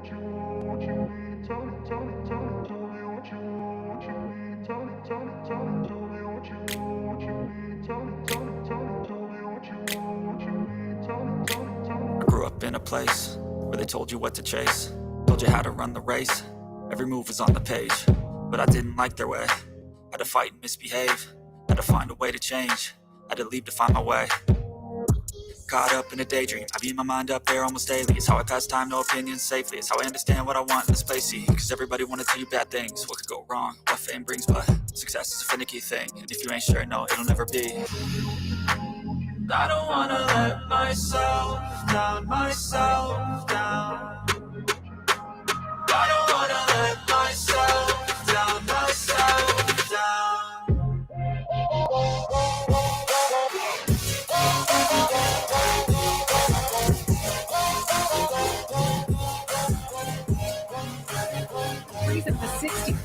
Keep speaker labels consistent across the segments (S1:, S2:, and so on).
S1: I grew up in a place where they told you what to chase, told you how to run the race. Every move was on the page, but I didn't like their way. Had to fight and misbehave, had to find a way to change, had to leave to find my way. Caught up in a daydream, I beat my mind up there almost daily. It's how I pass time, no opinions safely. It's how I understand what I want in this place. See, cause everybody wanna tell you bad things, what could go wrong, what fame brings. But success is a finicky thing, and if you ain't sure, no, it'll never be. I don't wanna let myself down, myself down. I don't wanna let myself down, myself down.
S2: Reason for 60.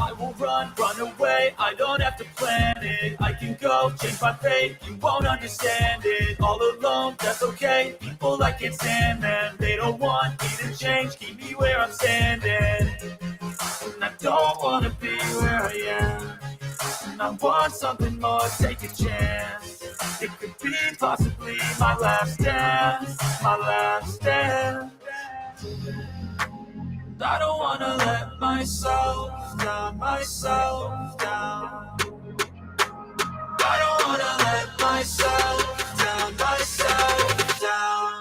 S1: I will run away, I don't have to plan it. I can go, change my fate, you won't understand it. All alone, that's okay, people I can't stand them. They don't want me to change, keep me where I'm standing. And I don't wanna be where I am. And I want something more, take a chance. It could be possibly my last dance, my last dance. I don't wanna let myself down, myself down. I don't wanna let myself down, myself down.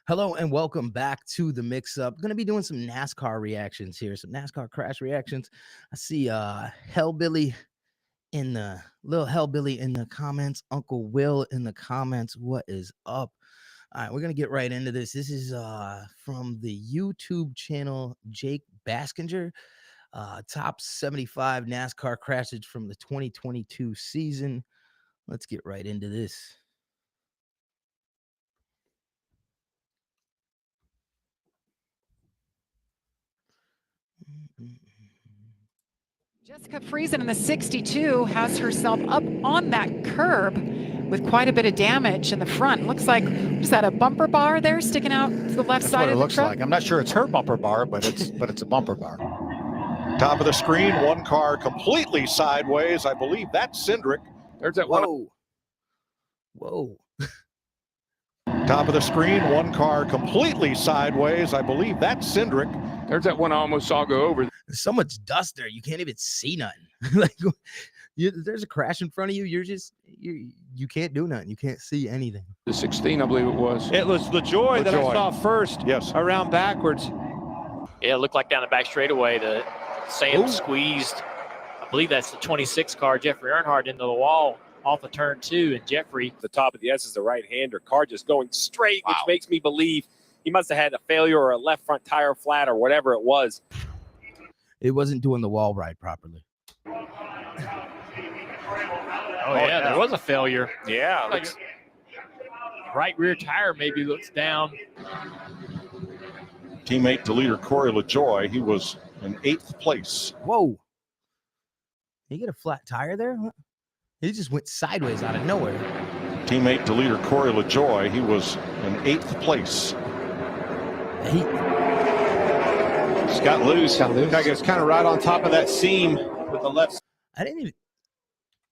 S3: Hello and welcome back to the mix-up. Going to be doing some NASCAR reactions here, some NASCAR crash reactions. I see Hellbilly in the little Hellbilly in the comments, Uncle Will in the comments. What is up? All right, we're going to get right into this. This is from the YouTube channel Jake Baskinger, top 75 NASCAR crashes from the 2022 season. Let's get right into this.
S2: Jessica Friesen in the 62 has herself up on that curb with quite a bit of damage in the front. Looks like, is that a bumper bar there sticking out to the left side of the truck?
S4: That's what it looks like. I'm not sure it's her bumper bar, but it's a bumper bar. Top of the screen, one car completely sideways. I believe that's Cindric.
S3: There's that one. Whoa.
S4: Top of the screen, one car completely sideways. I believe that's Cindric.
S5: There's that one I almost saw go over.
S3: There's so much dust there, you can't even see nothing. Like, there's a crash in front of you. You can't do nothing. You can't see anything.
S5: The 16, I believe it was.
S6: It was LaJoy that I saw first.
S4: Yes.
S6: Around backwards.
S7: Yeah, it looked like down the back straightaway, the sand squeezed. I believe that's the 26 car, Jeffrey Earnhardt, into the wall off of turn 2, and Jeffrey.
S8: The top of the S is the right-hander. Car just going straight, which makes me believe he must have had a failure or a left front tire flat or whatever it was.
S3: It wasn't doing the wall ride properly.
S7: Oh, yeah, there was a failure.
S8: Yeah.
S7: Like right rear tire maybe looks down.
S4: Teammate to leader Corey LaJoy, he was in 8th place.
S3: Whoa. Did he get a flat tire there? He just went sideways out of nowhere.
S4: Teammate to leader Corey LaJoy, he was in 8th place.
S6: Just got loose. I guess kind of right on top of that seam with the left.
S3: I didn't even.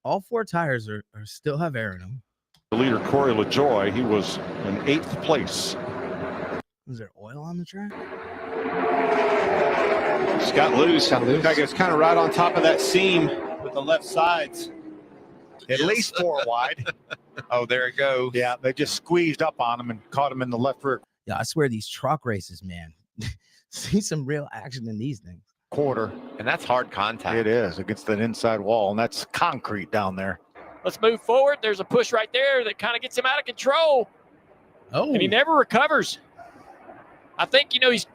S3: All 4 tires are still have air in them.
S4: The leader Corey LaJoy, he was in 8th place.
S3: Was there oil on the track?
S6: Just got loose. I guess kind of right on top of that seam with the left sides.
S4: At least 4 wide.
S6: Oh, there it goes.
S4: Yeah, they just squeezed up on him and caught him in the left rear.
S3: Yeah, I swear these truck races, man. See some real action in these things.
S4: quarter.
S6: And that's hard contact.
S4: It is against that inside wall, and that's concrete down there.
S7: Let's move forward. There's a push right there that kind of gets him out of control.
S3: Oh,
S7: And he never recovers. I think, you know, he's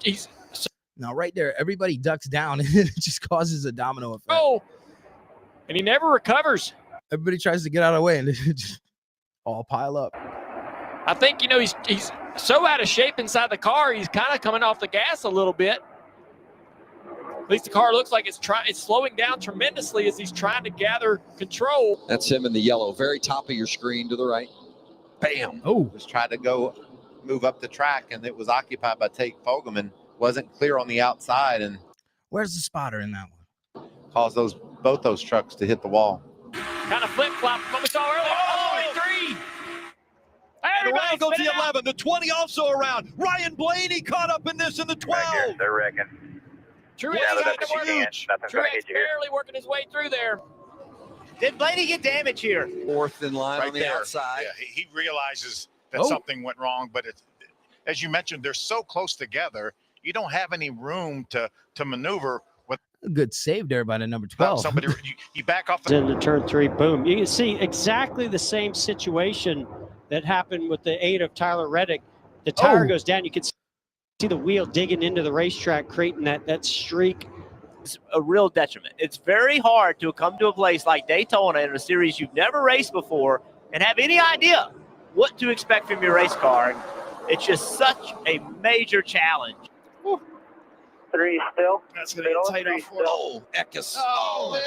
S3: now right there, everybody ducks down and it just causes a domino effect.
S7: oh, and he never recovers.
S3: Everybody tries to get out of the way and it just all pile up.
S7: I think, you know, he's so out of shape inside the car, he's kind of coming off the gas a little bit. At least the car looks like it's slowing down tremendously as he's trying to gather control.
S9: That's him in the yellow, very top of your screen to the right.
S6: Bam.
S3: Oh,
S6: Was trying to move up the track, and it was occupied by Tate Fogelman. Wasn't clear on the outside, and
S3: where's the spotter in that one?
S6: caused both those trucks to hit the wall.
S7: Kind of flip-flop from what we saw earlier. Oh, 23.
S10: Around goes the 11, the 20 also around. Ryan Blaney caught up in this in the 12.
S11: Right here, they're wrecking.
S7: Truex barely working his way through there.
S12: Did Blaney get damage here?
S9: Fourth in line
S4: Right
S9: on the
S4: there.
S9: outside.
S4: Yeah, he realizes that something went wrong, but it's, as you mentioned, they're so close together, you don't have any room to maneuver with
S3: A good save there by the number 12.
S4: somebody. You back off the
S13: into turn 3, boom. You can see exactly the same situation that happened with the 8 of Tyler Reddick. The tire goes down. You can see the wheel digging into the racetrack, creating that streak.
S12: It's a real detriment. It's very hard to come to a place like Daytona in a series you've never raced before and have any idea what to expect from your race car. It's just such a major challenge.
S11: 3 still.
S10: That's going to be tight off.
S9: Oh, Eckes. Oh,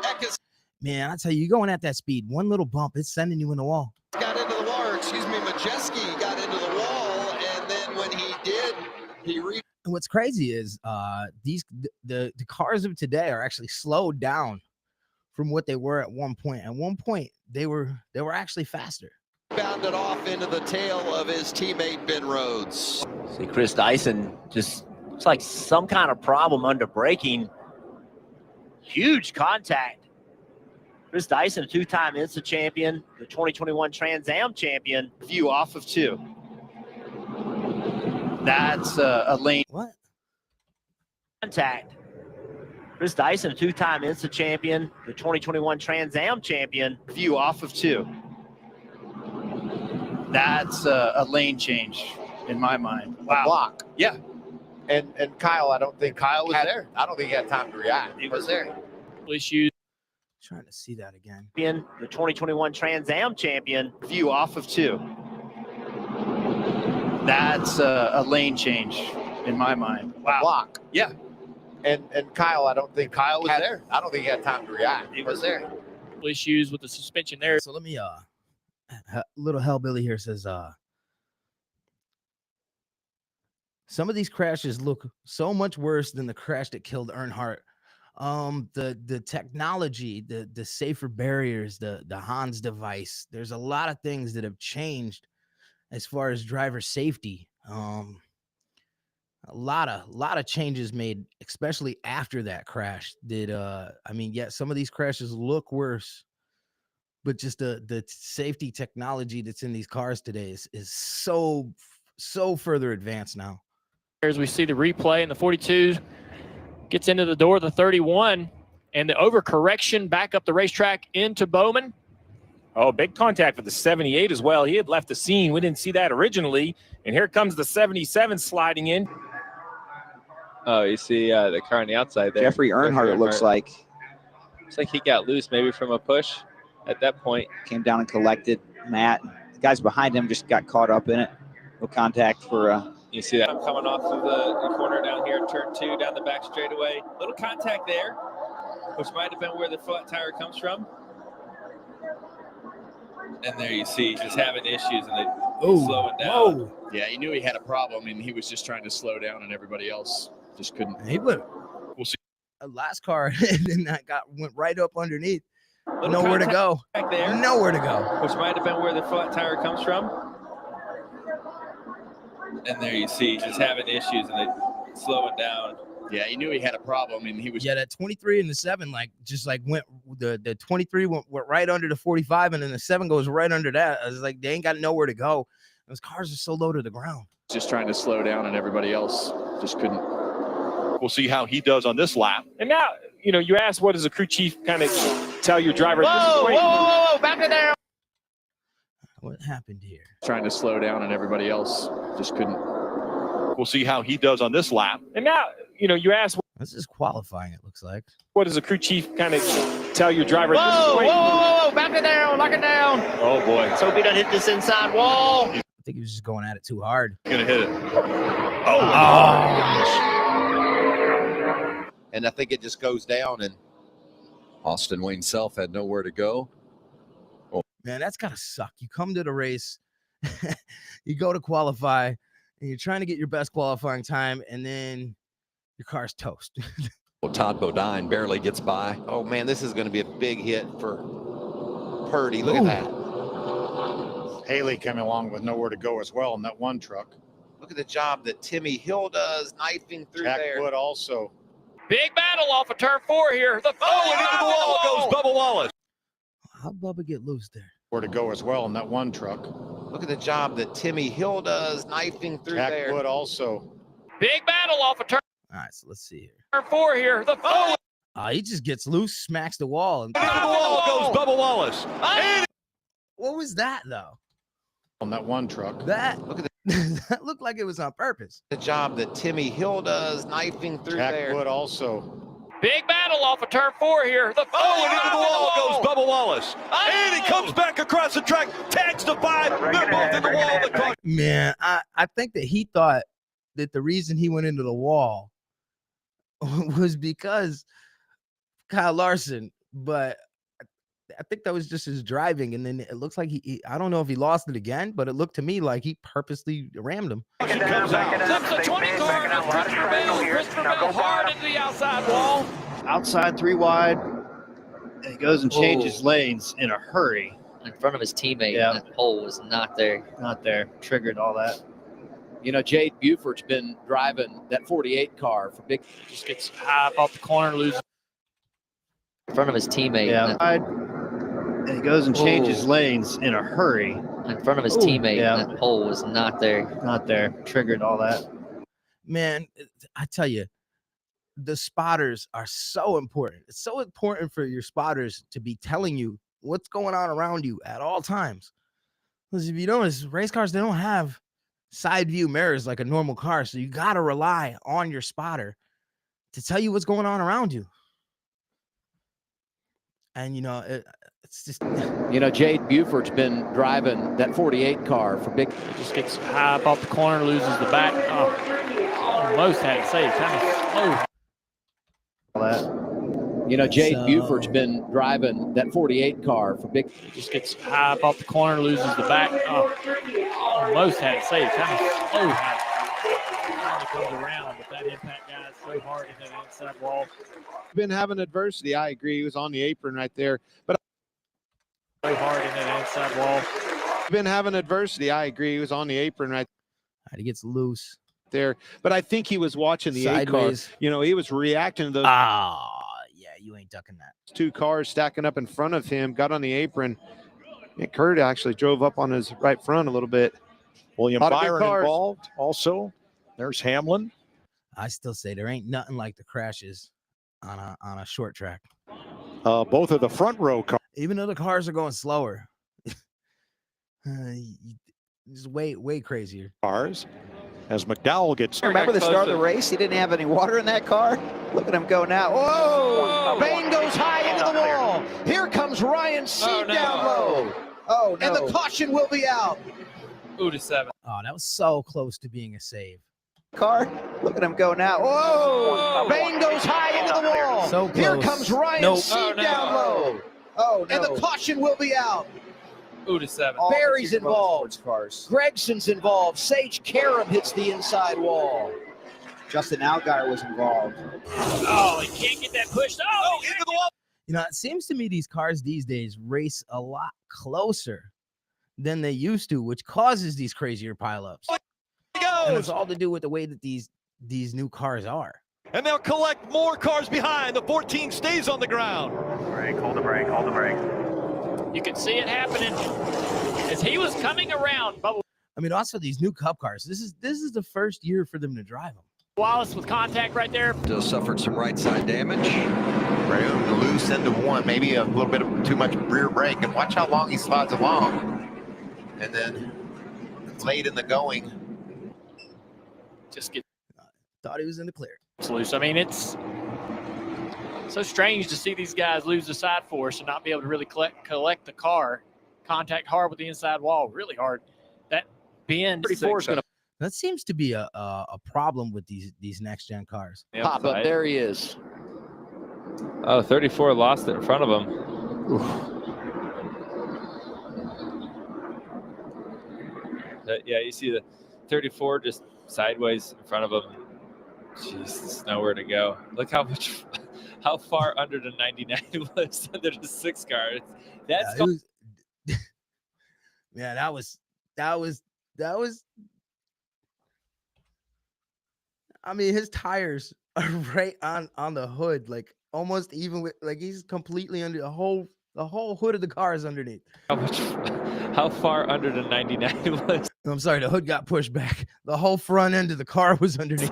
S9: Eckes.
S3: Man, I tell you, you're going at that speed. One little bump, it's sending you in the wall.
S9: Got into the wall, or excuse me, Majeski got into the wall, and then when he did, he
S3: And what's crazy is the cars of today are actually slowed down from what they were at one point. At one point, they were actually faster.
S9: rebounded off into the tail of his teammate Ben Rhodes.
S12: See, Chris Dyson just looks like some kind of problem under braking. Huge contact. Chris Dyson, a 2-time INSA champion, the 2021 Trans Am champion.
S6: View off of 2. That's a lane.
S3: What?
S12: Contact. Chris Dyson, a 2-time INSA champion, the 2021 Trans Am champion.
S6: View off of 2. That's a lane change in my mind.
S12: Wow.
S6: A block. Yeah. And Kyle, I don't think Kyle was there. I don't think he had time to react.
S12: He was there.
S7: Issues.
S3: Trying to see that again.
S12: The 2021 Trans Am champion.
S6: View off of 2. That's a lane change in my mind.
S12: Wow.
S6: A block. Yeah. And Kyle, I don't think Kyle was there. I don't think he had time to react.
S12: He was there.
S7: Issues with the suspension there.
S3: So let me little hellbilly here says some of these crashes look so much worse than the crash that killed Earnhardt. The technology, the safer barriers, the Hans device, there's a lot of things that have changed as far as driver safety. A lot of changes made, especially after that crash. Some of these crashes look worse, but just the safety technology that's in these cars today is so further advanced now.
S7: As we see the replay, and the 42 gets into the door of the 31, and the overcorrection back up the racetrack into Bowman.
S8: Oh, big contact with the 78 as well. He had left the scene. We didn't see that originally. And here comes the 77 sliding in.
S14: Oh, you see the car on the outside there.
S15: Jeffrey Earnhardt, it looks like.
S14: Looks like he got loose maybe from a push at that point.
S15: Came down and collected Matt. The guys behind him just got caught up in it. No contact for...
S14: You see that coming off of the corner down here, turn 2, down the back straightaway. Little contact there, which might have been where the flat tire comes from. And there you see, just having issues and they slowing down.
S3: Whoa.
S10: Yeah, he knew he had a problem, and he was just trying to slow down, and everybody else just couldn't.
S3: He would.
S10: We'll see.
S3: A last car, and then that went right up underneath.
S14: Little
S3: Nowhere to go.
S14: Back there,
S3: Nowhere to go.
S14: which might have been where the flat tire comes from. And there you see, just having issues and they slowing down.
S10: Yeah, he knew he had a problem, and he was.
S3: Yeah, that 23 and the 7 went the 23 went right under the 45, and then the 7 goes right under that. I was like, they ain't got nowhere to go. Those cars are so low to the ground.
S10: Just trying to slow down, and everybody else just couldn't.
S4: We'll see how he does on this lap.
S8: And now, you ask, what does the crew chief kind of tell your driver at this point?
S12: Whoa, back in there.
S3: What happened here?
S5: Trying to slow down, and everybody else just couldn't.
S4: We'll see how he does on this lap.
S8: And now, you ask,
S3: this is qualifying, it looks like.
S8: What does the crew chief kind of tell your driver at this point?
S12: Whoa, back it down, lock it down.
S4: Oh, boy.
S12: Let's hope he doesn't hit this inside wall.
S3: I think he was just going at it too hard.
S4: He's going to hit it.
S9: Oh, gosh. And I think it just goes down, and Austin Wayne Self had nowhere to go.
S3: Oh. Man, that's got to suck. You come to the race, you go to qualify, and you're trying to get your best qualifying time, and then your car's toast.
S9: Well, Todd Bodine barely gets by. Oh, man, this is going to be a big hit for Purdy. Look at that.
S4: Haley coming along with nowhere to go as well in that one truck.
S9: Look at the job that Timmy Hill does, knifing through
S4: Jack
S9: there.
S4: Wood also.
S7: Big battle off of turn 4 here.
S10: And into the wall goes Bubba Wallace.
S3: How'd Bubba get loose there?
S4: Where to go as well in that one truck.
S9: Look at the job that Timmy Hill does, knifing through there.
S4: Jack Wood also.
S7: Big battle off of turn.
S3: All right, so let's see here.
S7: Turn 4 here.
S3: He just gets loose, smacks the wall. And
S10: Into the wall goes Bubba Wallace.
S3: what was that, though?
S4: On that one truck.
S3: That looked like it was on purpose.
S9: The job that Timmy Hill does, knifing through
S4: Jack
S9: there.
S4: Wood also.
S7: Big battle off of turn 4 here.
S10: And into the wall goes Bubba Wallace. And he comes back across the track, tags the 5. They're both in the wall.
S3: Man, I think that he thought that the reason he went into the wall was because Kyle Larson, but I think that was just his driving, and then it looks like he I don't know if he lost it again, but it looked to me like he purposely rammed him.
S7: Clips the 20 car of Christopher Bell. Christopher Bell hard into the outside wall.
S16: Outside 3 wide, and he goes and changes lanes in a hurry.
S17: In front of his teammate,
S16: Yeah.
S17: That pole was not there.
S16: Not there. Triggered all that.
S18: Jade Buford's been driving that 48 car for big.
S7: Just gets high up off the corner, loses.
S17: In front of his teammate.
S16: Yeah. And he goes and changes lanes in a hurry.
S17: In front of his teammate,
S16: Yeah.
S17: That pole was not there.
S16: Not there. Triggered all that.
S3: Man, I tell you, the spotters are so important. It's so important for your spotters to be telling you what's going on around you at all times. Because if you notice, race cars, they don't have side view mirrors like a normal car. So you got to rely on your spotter to tell you what's going on around you. And, it's just.
S18: Jade Buford's been driving that 48 car for big.
S7: Just gets high up off the corner, loses the back. Oh, almost had to say, kind of slow.
S16: All that.
S18: Jade Buford's been driving that 48 car for big.
S7: Just gets high up off the corner, loses the back. Oh, almost had to say, kind of slow. Finally comes around, but that impact guy is so hard into the inside wall.
S6: Been having adversity. I agree. He was on the apron right there, but
S7: so hard into the inside wall.
S6: Been having adversity. I agree. He was on the apron right.
S3: He gets loose
S6: there, but I think he was watching the
S3: sideways.
S6: 8 car. He was reacting to those.
S3: Yeah, you ain't ducking that.
S6: 2 cars stacking up in front of him. Got on the apron. And Kurt actually drove up on his right front a little bit.
S4: William Byron involved also. There's Hamlin.
S3: I still say there ain't nothing like the crashes on a short track.
S4: Both of the front row cars.
S3: Even though the cars are going slower, it's way crazier.
S4: Cars. As McDowell gets.
S15: Remember the start of the race? He didn't have any water in that car. Look at him go now. Whoa! Bane goes high into the wall. Here comes Ryan Seed down low. Oh, no. And the caution will be out.
S7: 2-7.
S3: Oh, that was so close to being a save.
S15: Car. Look at him go now. Whoa! Bane goes high into the wall.
S3: So close.
S15: Here comes Ryan Seed down low. Oh, no. And the caution will be out.
S7: 2-7.
S15: Barry's involved. Gregson's involved. Sage Karam hits the inside wall. Justin Allgaier was involved.
S7: Oh, he can't get that pushed. Oh, into the wall.
S3: It seems to me these cars these days race a lot closer than they used to, which causes these crazier pileups. And it's all to do with the way that these new cars are.
S10: And they'll collect more cars behind. The 14 stays on the ground.
S11: Hold the brake.
S7: You can see it happening as he was coming around.
S3: Also these new Cup cars. This is the first year for them to drive them.
S7: Wallace with contact right there.
S9: Still suffered some right side damage.
S15: Room loose into one, maybe a little bit of too much rear brake. And watch how long he slides along. And then late in the going.
S7: Just get
S3: Thought he was in the clear.
S7: loose. I mean, it's so strange to see these guys lose the side force and not be able to really collect the car. Contact hard with the inside wall, really hard. That bend 34 is going to.
S3: That seems to be a problem with these next gen cars.
S18: Pop up, there he is.
S14: Oh, 34 lost it in front of him. Yeah, you see the 34 just sideways in front of him. Jeez, there's nowhere to go. Look how far under the 99 he was under the 6 car. That's
S3: yeah, that was. I mean, his tires are right on the hood, like almost even with, like he's completely under the whole hood of the car is underneath.
S14: How far under the 99 was?
S3: I'm sorry, the hood got pushed back. The whole front end of the car was underneath.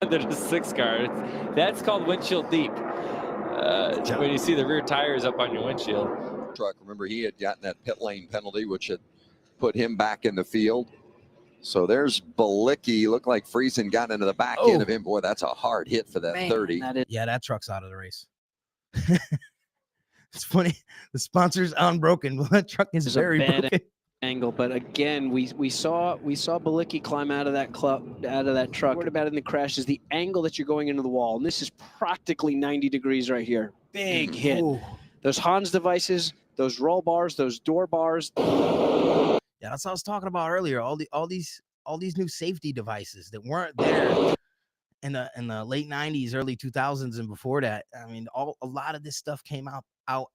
S14: Under the 6 car. That's called windshield deep. When you see the rear tires up on your windshield.
S9: Truck. Remember, he had gotten that pit lane penalty, which had put him back in the field. So there's Balicki. Looked like Friesen got into the back end of him. Boy, that's a hard hit for that 30.
S3: Yeah, that truck's out of the race. It's funny. The sponsor's unbroken. Well, that truck is very broken.
S13: Angle, but again, we saw Balicki climb out of that truck. What about in the crash is the angle that you're going into the wall, and this is practically 90 degrees right here. Big hit. Ooh. Those Hans devices, those roll bars, those door bars.
S3: Yeah, that's what I was talking about earlier. All these new safety devices that weren't there in the late 90s, early 2000s, and before that. I mean, a lot of this stuff came out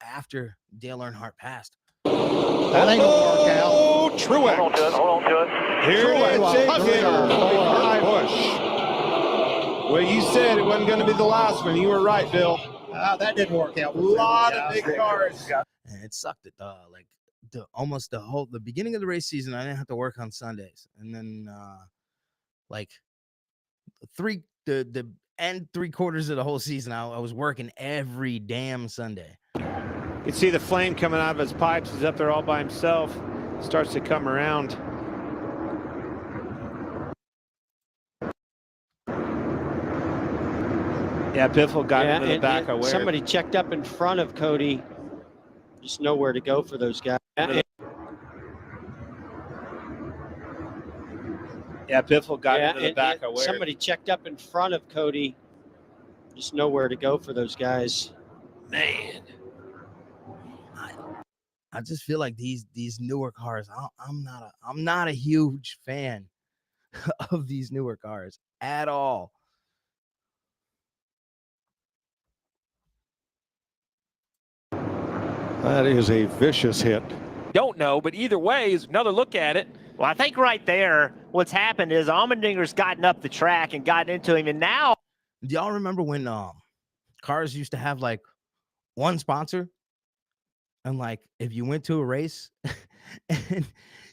S3: after Dale Earnhardt passed.
S4: That ain't gonna work out. Oh, Truex.
S11: Hold on to it.
S4: Here it is.
S6: Push. Well, you said it wasn't going to be the last one. You were right, Bill.
S15: That didn't work out.
S6: A lot of big cars.
S3: And it sucked at the beginning of the race season. I didn't have to work on Sundays, and then the end 3/4 of the whole season, I was working every damn Sunday.
S6: You can see the flame coming out of his pipes. He's up there all by himself. Starts to come around. Yeah, Biffle got into the back.
S13: Somebody checked up in front of Cody. Just nowhere to go for those guys.
S6: Yeah, Biffle got into the back.
S13: Somebody checked up in front of Cody. Just nowhere to go for those guys.
S3: Man. I just feel like these newer cars. I'm not a huge fan of these newer cars at all.
S4: That is a vicious hit.
S7: Don't know, but either way is another look at it.
S12: Well, I think right there, what's happened is Allmendinger's gotten up the track and gotten into him, and now.
S3: Do y'all remember when cars used to have like one sponsor? And like, if you went to a race and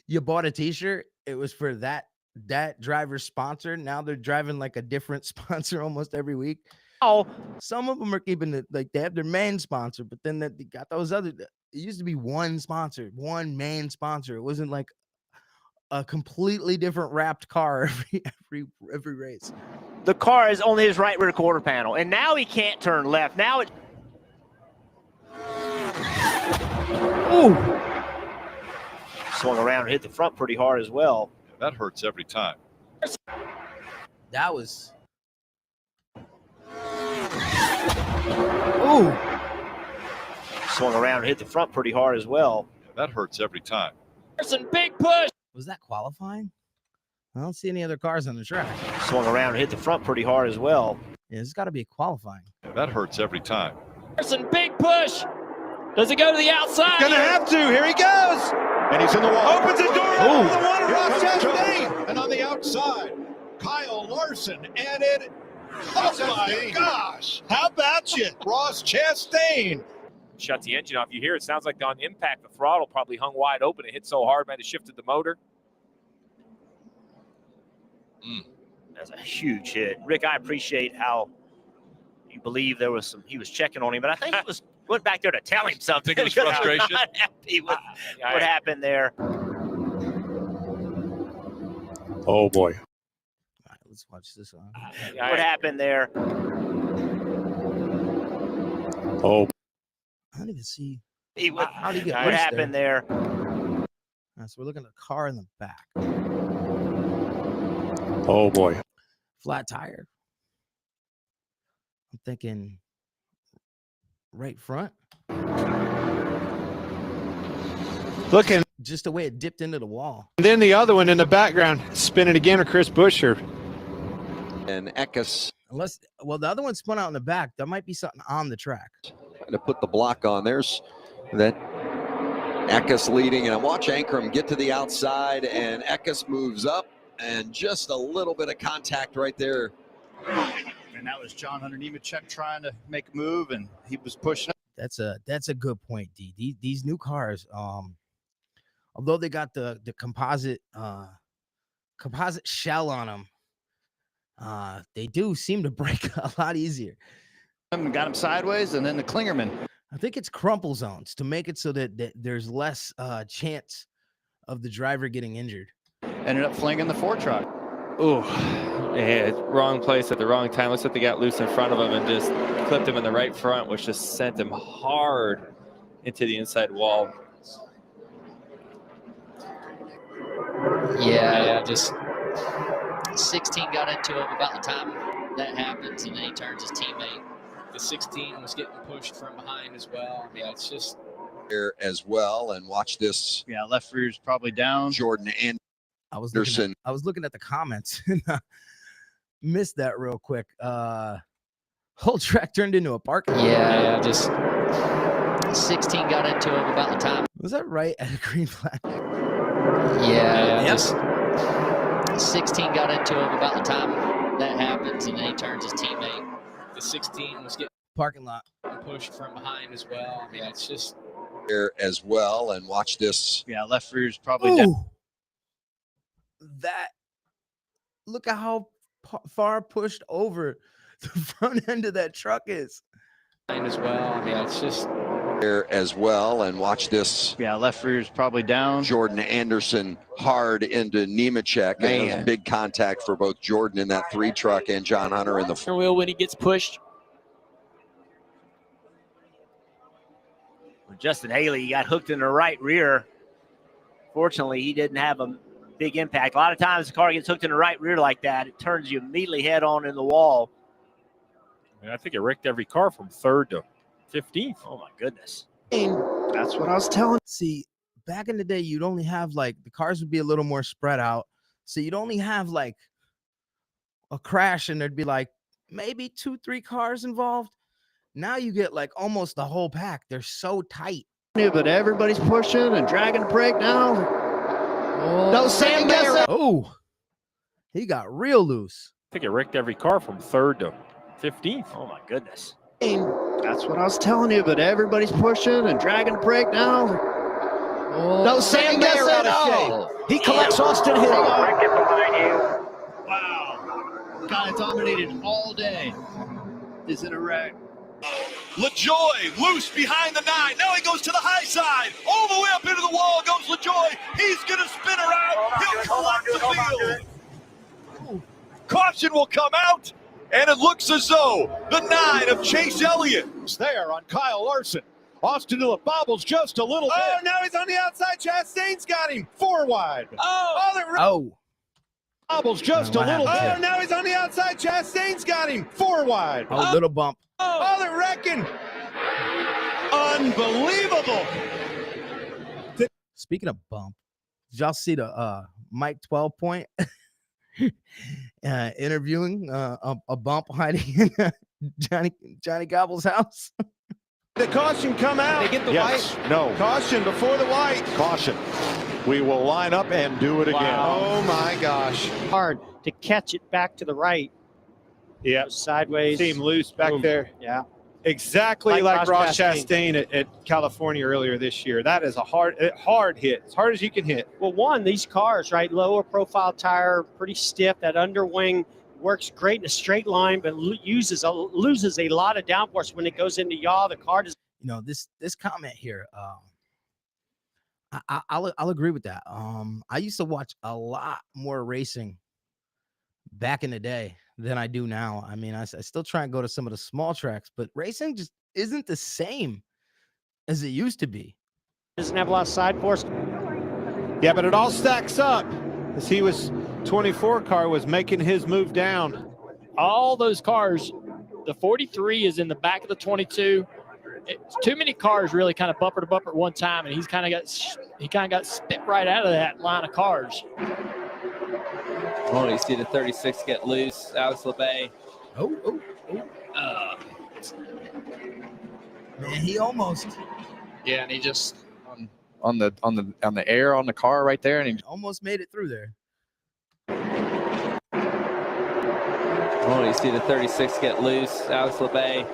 S3: you bought a T-shirt, it was for that driver's sponsor. Now they're driving like a different sponsor almost every week.
S12: Oh,
S3: some of them are keeping it like they have their main sponsor, but then they got those other. It used to be one sponsor, one main sponsor. It wasn't like a completely different wrapped car every race.
S12: The car is only his right rear quarter panel, and now he can't turn left. Now it.
S3: Ooh.
S12: Swung around and hit the front pretty hard as well.
S10: That hurts every time.
S3: That was. Ooh.
S12: Swung around and hit the front pretty hard as well.
S10: That hurts every time.
S7: Big push.
S3: Was that qualifying? I don't see any other cars on the track.
S12: Swung around and hit the front pretty hard as well.
S3: Yeah, it's got to be qualifying.
S10: That hurts every time.
S7: Big push. Does it go to the outside?
S4: Gonna have to. Here he goes. And he's in the wall. Opens the door. The one Ross Chastain. And on the outside, Kyle Larson added. Oh my gosh. How about you, Ross Chastain?
S8: Shut the engine off. You hear it sounds like on impact, the throttle probably hung wide open. It hit so hard, might have shifted the motor.
S12: That's a huge hit. Rick, I appreciate how you believe there was some, he was checking on him, but I think he went back there to tell him something.
S10: I think it was frustration.
S12: Not happy with what happened there.
S4: Oh boy.
S3: All right, let's watch this one.
S12: What happened there?
S4: Oh.
S3: I don't even see.
S12: How
S3: did he get
S12: what
S3: loose
S12: happened there?
S3: So we're looking at the car in the back.
S4: Oh boy.
S3: Flat tire. I'm thinking right front.
S6: Looking.
S3: Just the way it dipped into the wall.
S6: And then the other one in the background, spinning again, or Chris Buescher.
S9: And Eckes.
S3: Unless, well, the other one spun out in the back. There might be something on the track.
S9: Trying to put the block on. There's that Eckes leading, and I watch Ankrum get to the outside, and Eckes moves up, and just a little bit of contact right there.
S16: And that was John Hunter Nemechek trying to make a move, and he was pushing up.
S3: That's a good point, D. These new cars, although they got the composite shell on them, they do seem to break a lot easier.
S16: Got him sideways, and then the Klingerman.
S3: I think it's crumple zones to make it so that there's less chance of the driver getting injured.
S16: Ended up flinging the 4-truck.
S14: Ooh, yeah, wrong place at the wrong time. Looks like they got loose in front of him and just clipped him in the right front, which just sent him hard into the inside wall.
S17: Yeah, just 16 got into him about the time that happens, and then he turns his teammate.
S19: The 16 was getting pushed from behind as well. Yeah, it's just
S9: here as well, and watch this.
S16: Yeah, left rear's probably down.
S9: Jordan Anderson.
S3: I was looking at the comments and missed that real quick. Whole track turned into a parking lot.
S17: Yeah, just 16 got into him about the time.
S3: Was that right at a green flag?
S17: Yeah, just 16 got into him about the time that happens, and then he turns his teammate.
S19: the 16 was getting
S3: parking lot
S19: pushed from behind as well. Yeah, it's just
S9: here as well, and watch this.
S16: Yeah, left rear's probably down.
S3: That, look at how far pushed over the front end of that truck is.
S19: As well. Yeah, it's just
S9: here as well, and watch this.
S16: Yeah, left rear's probably down.
S9: Jordan Anderson hard into Nemechek, and it was big contact for both Jordan in that 3 truck and John Hunter in the 4
S7: wheel when he gets pushed.
S12: Justin Haley got hooked in the right rear. Fortunately, he didn't have a big impact. A lot of times the car gets hooked in the right rear like that, it turns you immediately head on in the wall.
S8: And I think it wrecked every car from 3rd to 15th.
S12: Oh my goodness.
S16: That's what I was telling.
S3: See, back in the day, you'd only have like, the cars would be a little more spread out. So you'd only have like a crash and there'd be like maybe 2-3 cars involved. Now you get like almost the whole pack. They're so tight.
S16: Yeah, but everybody's pushing and dragging the brake now. No Sam gets it.
S3: Oh, he got real loose.
S8: I think it wrecked every car from 3rd to 15th.
S12: Oh my goodness.
S16: That's what I was telling you, but everybody's pushing and dragging the brake now. No Sam gets it. Oh. He collects Austin Hill. Wow. Guy dominated all day. Is in a wreck.
S10: LaJoy loose behind the 9. Now he goes to the high side. All the way up into the wall goes LaJoy. He's going to spin around. He'll collect the field. Caution will come out, and it looks as though the 9 of Chase Elliott
S4: is there on Kyle Larson. Austin Hill bobbles just a little bit.
S10: Oh, now he's on the outside. Chastain's got him.
S4: 4 wide.
S3: Oh.
S4: Bobbles just a little bit.
S10: Oh, now he's on the outside. Chastain's got him.
S4: 4 wide.
S3: Oh, little bump.
S10: Oh, they're wrecking. Unbelievable.
S3: Speaking of bump, did y'all see the Mike 12 point interviewing a bump hiding in Johnny Gobble's house?
S4: The caution come out.
S7: They get the
S4: white. No. Caution before the white. Caution. We will line up and do it again. Oh my gosh.
S13: Hard to catch it back to the right.
S6: Yeah.
S13: Sideways.
S6: Seemed loose back there.
S13: Yeah.
S6: Exactly like Ross Chastain at California earlier this year. That is a hard hit, as hard as you can hit.
S13: Well, these cars, right, lower profile tire, pretty stiff. That underwing works great in a straight line, but loses a lot of downforce when it goes into yaw. The car does.
S3: You know, this comment here, I'll agree with that. I used to watch a lot more racing back in the day than I do now. I mean, I still try and go to some of the small tracks, but racing just isn't the same as it used to be.
S13: Doesn't have a lot of side force.
S6: Yeah, but it all stacks up as he was 24 car was making his move down.
S7: All those cars, the 43 is in the back of the 22. It's too many cars really kind of bumper to bumper at one time, and he kind of got spit right out of that line of cars.
S14: Oh, you see the 36 get loose. Alex LeBay.
S3: Man, he almost.
S18: Yeah, and he just on the air on the car right there, and he
S3: almost made it through there.
S14: Oh, you see the 36 get loose. Alex LeBay.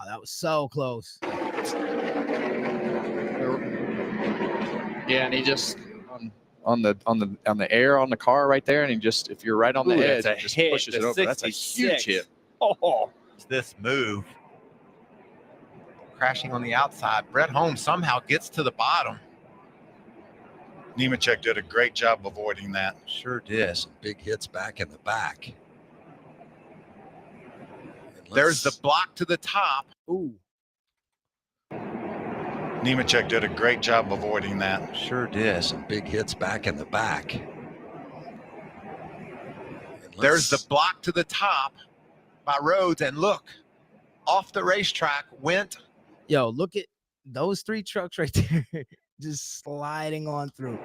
S3: That was so close.
S18: Yeah, and he just on the air on the car right there, and he just, if you're right on the edge, it just pushes it over. That's a huge hit.
S7: Oh,
S20: this move. Crashing on the outside. Brett Holmes somehow gets to the bottom.
S10: Nemechek did a great job avoiding that.
S20: Sure did.
S9: Some big hits back in the back.
S20: There's the block to the top.
S3: Ooh.
S10: Nemechek did a great job avoiding that.
S9: Sure did. Some big hits back in the back.
S20: There's the block to the top by Rhodes, and look, off the racetrack went.
S3: Yo, look at those three trucks right there, just sliding on through.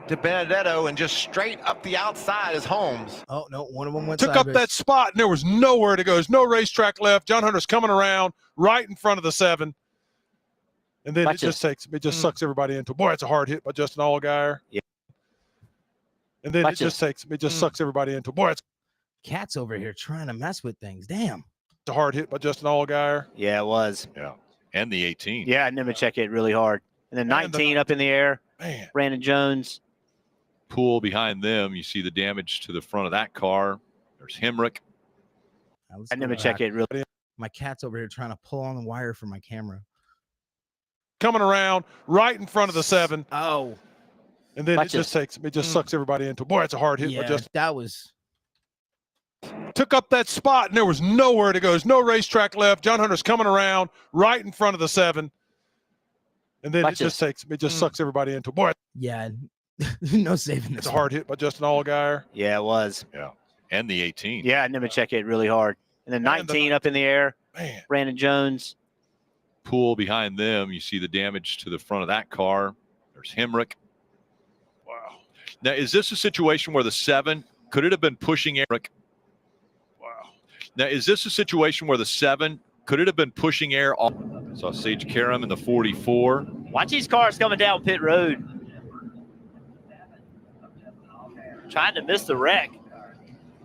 S20: To Benedetto, and just straight up the outside is Holmes.
S3: Oh, no, one of them went
S4: Took
S3: sideways.
S4: up that spot, and there was nowhere to go. There's no racetrack left. John Hunter's coming around right in front of the 7. And then it just sucks everybody into. Boy, it's a hard hit by Justin Allgaier.
S12: Yeah.
S4: And then it just sucks everybody into. Boy, it's
S3: Cat's over here trying to mess with things. Damn.
S4: a hard hit by Justin Allgaier.
S12: Yeah, it was.
S21: Yeah. And the 18.
S12: Yeah, Nemechek hit really hard. And then 19 up in the air.
S4: Man.
S12: Brandon Jones.
S21: Pool behind them. You see the damage to the front of that car. There's Hemrick.
S12: And Nemechek hit really.
S3: My cat's over here trying to pull on the wire for my camera.
S4: Coming around right in front of the 7.
S3: Oh.
S4: And then it just sucks everybody into. Boy, it's a hard hit by Justin.
S3: That was.
S4: Took up that spot, and there was nowhere to go. There's no racetrack left. John Hunter's coming around right in front of the 7. And then it just sucks everybody into. Boy,
S3: yeah, no saving this.
S4: It's a hard hit by Justin Allgaier.
S12: Yeah, it was.
S21: Yeah. And the 18.
S12: Yeah, Nemechek hit really hard. And then 19 up in the air.
S4: Man.
S12: Brandon Jones.
S21: Pool behind them. You see the damage to the front of that car. There's Hemrick.
S4: Wow.
S21: Now, is this a situation where the 7, could it have been pushing Eric?
S4: Wow.
S21: Now, is this a situation where the 7, could it have been pushing air off? So Sage Karam in the 44.
S12: Watch these cars coming down pit road. Trying to miss the wreck.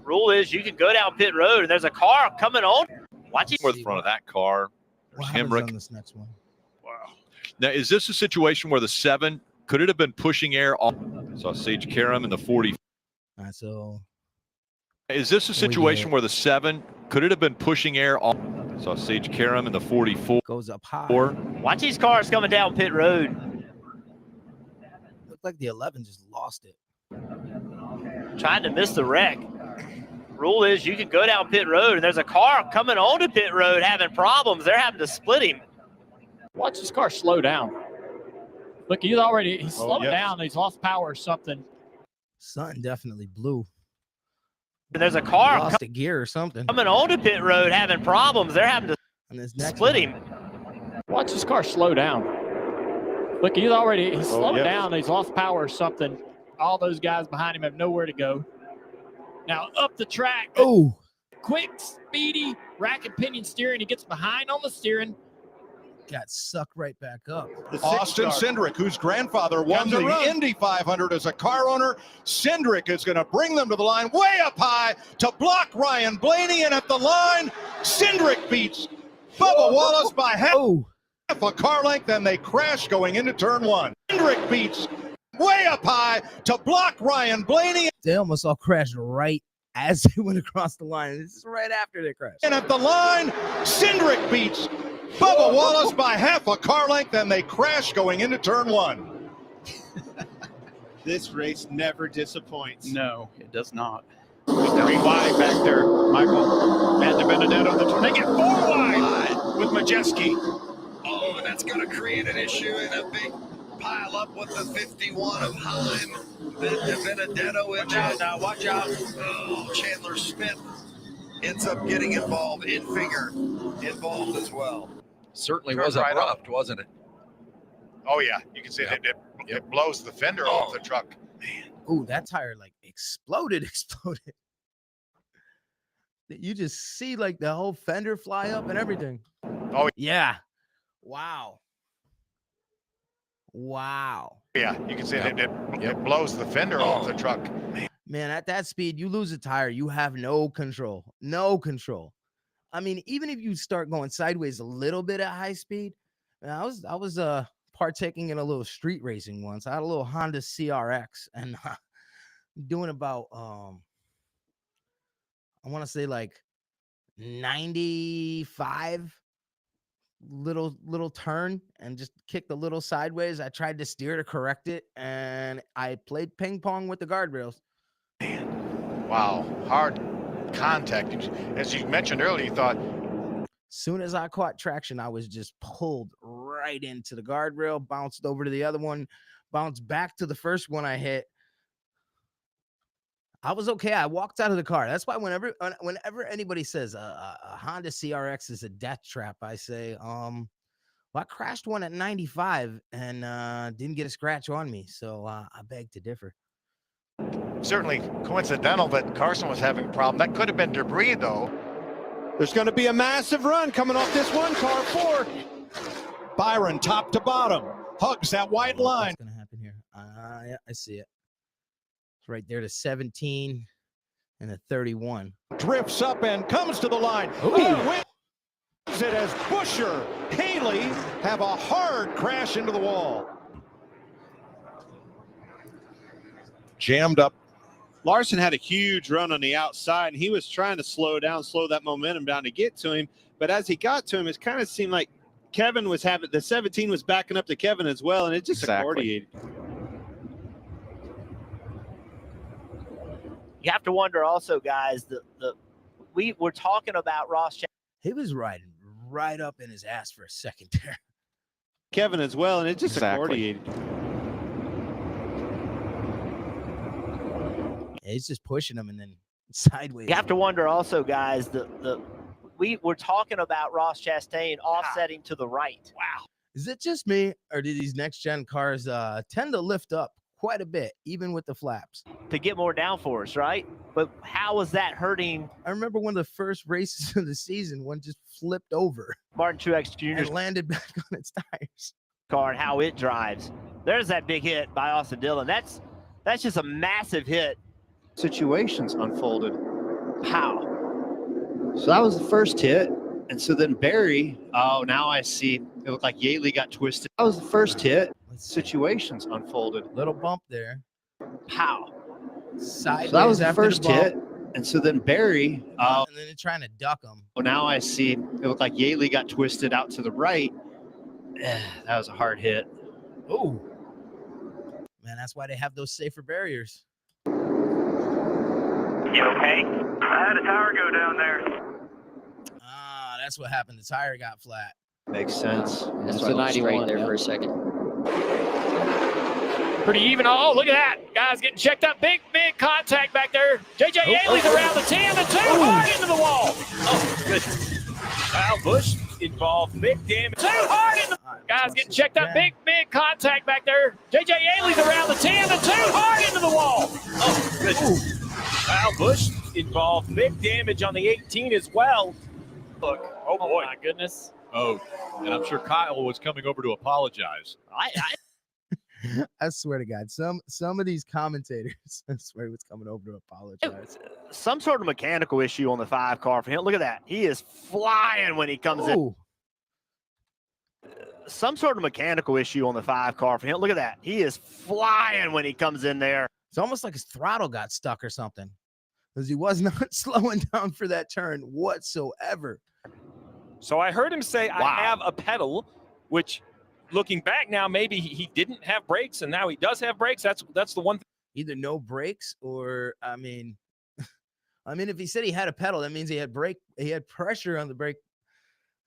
S12: Rule is you can go down pit road, and there's a car coming on. Watch it.
S21: Where the front of that car. There's Hemrick.
S3: On this next one.
S4: Wow.
S21: Now, is this a situation where the 7, could it have been pushing air off? So Sage Karam in the 40.
S3: All right, so.
S21: Is this a situation where the 7, could it have been pushing air off? So Sage Karam in the 44.
S3: Goes up high.
S12: Watch these cars coming down pit road.
S3: Looked like the 11 just lost it.
S12: Trying to miss the wreck. Rule is you can go down pit road, and there's a car coming onto pit road having problems. They're having to split him.
S7: Watch this car slow down. Look, he's slowed down. He's lost power or something.
S3: Something definitely blew.
S12: And there's a car
S3: lost a gear or something.
S12: Coming onto pit road having problems. They're having to split him.
S7: Watch this car slow down. Look, he's slowed down. He's lost power or something. All those guys behind him have nowhere to go. Now up the track.
S3: Oh.
S7: Quick, speedy, rack and pinion steering. He gets behind on the steering.
S3: Got sucked right back up.
S4: Austin Cindric, whose grandfather won the Indy 500 as a car owner. Cindric is going to bring them to the line way up high to block Ryan Blaney. And at the line, Cindric beats Bubba Wallace by half a car length, and they crash going into turn 1. Cindric beats way up high to block Ryan Blaney.
S3: They almost all crashed right as they went across the line. This is right after they crashed.
S4: And at the line, Cindric beats Bubba Wallace by half a car length, and they crash going into turn one.
S6: This race never disappoints.
S18: No, it does not.
S8: 3 wide back there, Michael. And De Benedetto, they get 4 wide with Majeski.
S10: Oh, and that's going to create an issue and a big pile up with the 51 of Heim. Then De Benedetto.
S8: Watch out now, watch out.
S10: Oh, Chandler Smith ends up getting involved. Infinger involved as well.
S9: Certainly
S20: Turned
S9: was
S20: right
S9: abrupt, wasn't it?
S20: Oh, yeah. You can see it blows the fender off the truck.
S3: Ooh, that tire like exploded. You just see like the whole fender fly up and everything.
S20: Oh,
S3: yeah. Wow.
S20: Yeah, you can see it blows the fender off the truck.
S3: Man, at that speed, you lose a tire, you have no control. No control. I mean, even if you start going sideways a little bit at high speed, I was partaking in a little street racing once. I had a little Honda CRX and doing about I want to say like 95 little turn and just kicked a little sideways. I tried to steer to correct it and I played ping pong with the guardrails.
S20: Wow, hard contact. As you mentioned earlier, you thought
S3: soon as I caught traction, I was just pulled right into the guardrail, bounced over to the other one, bounced back to the first one I hit. I was okay. I walked out of the car. That's why whenever anybody says a Honda CRX is a death trap, I say, well, I crashed one at 95 and didn't get a scratch on me. So I beg to differ.
S20: certainly coincidental that Carson was having a problem. That could have been debris, though.
S6: There's going to be a massive run coming off this one car, 4.
S4: Byron, top to bottom, hugs that white line.
S3: What's going to happen here? Yeah, I see it. It's right there to 17 and a 31.
S4: Drifts up and comes to the line. Wins it as Busher, Haley have a hard crash into the wall. Jammed up.
S6: Larson had a huge run on the outside, and he was trying to slow that momentum down to get to him. But as he got to him, it kind of seemed like Kevin was having, the 17 was backing up to Kevin as well, and it just accordiated.
S12: You have to wonder also, guys, we were talking about Ross.
S3: He was riding right up in his ass for a second there.
S6: Kevin as well, and it just accordiated.
S3: He's just pushing him and then sideways.
S12: You have to wonder also, guys, we were talking about Ross Chastain offsetting to the right.
S3: Wow. Is it just me, or do these next-gen cars tend to lift up quite a bit, even with the flaps?
S12: To get more downforce, right? But how was that hurting?
S3: I remember one of the first races of the season, one just flipped over.
S12: Martin Truex Jr.
S3: and landed back on its tires.
S12: Car and how it drives. There's that big hit by Austin Dillon. That's just a massive hit.
S16: Situations unfolded.
S12: How?
S16: So that was the first hit. And so then Barry, oh, now I see. It looked like Yaley got twisted. That was the first hit. Situations unfolded.
S3: Little bump there.
S12: How?
S3: Sideways.
S16: So that was the
S3: after
S16: first
S3: the bump.
S16: hit. And so then Barry,
S3: and then they're trying to duck him.
S16: well, now I see. It looked like Yaley got twisted out to the right. That was a hard hit.
S3: Oh, man, that's why they have those safer barriers.
S11: You okay? I had a tire go down there.
S3: That's what happened. The tire got flat.
S16: Makes sense.
S17: That's the 91 there for a second.
S7: Pretty even. Oh, look at that. Guys getting checked up. Big contact back there. J.J. Yaley's around the 10, the 2, hard into the wall. Oh, goodness. Kyle Busch involved. Big damage. 2 hard in the... Guys getting checked up. Big contact back there. J.J. Yaley's around the 10, the 2, hard into the wall. Oh, goodness. Kyle Busch involved. Big damage on the 18 as well. Look. Oh, boy. My goodness.
S21: Oh, and I'm sure Kyle was coming over to apologize.
S3: I swear to God, some of these commentators, I swear he was coming over to apologize.
S12: Some sort of mechanical issue on the 5 car for him. Look at that. He is flying when he comes in. some sort of mechanical issue on the 5 car for him. Look at that. He is flying when he comes in there.
S3: It's almost like his throttle got stuck or something, because he was not slowing down for that turn whatsoever.
S8: So I heard him say, I have a pedal, which looking back now, maybe he didn't have brakes and now he does have brakes. That's the one thing.
S3: Either no brakes or, I mean, if he said he had a pedal, that means he had pressure on the brake.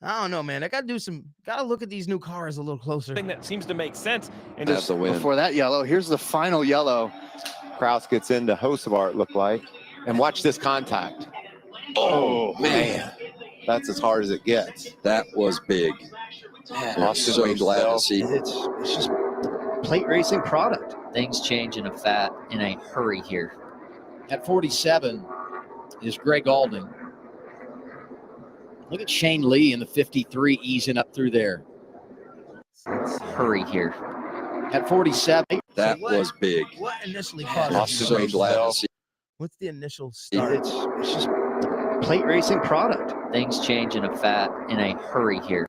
S3: I don't know, man. I gotta look at these new cars a little closer.
S8: Thing that seems to make sense. And
S9: That's the win.
S1: Before that yellow, here's the final yellow.
S22: Kraus gets into Hocevar, it looked like. And watch this contact. Oh, man. That's as hard as it gets.
S9: That was big. Man, I'm so glad to see it.
S16: It's just plate racing product.
S17: Things change in a hurry here.
S23: At 47 is Greg Alding. Look at Shane Lee in the 53 easing up through there.
S17: Hurry here.
S23: At 47.
S9: That was big.
S3: What initially caused
S9: I'm so glad to see.
S3: What's the initial start?
S16: It's just plate racing product.
S17: Things change in a hurry here.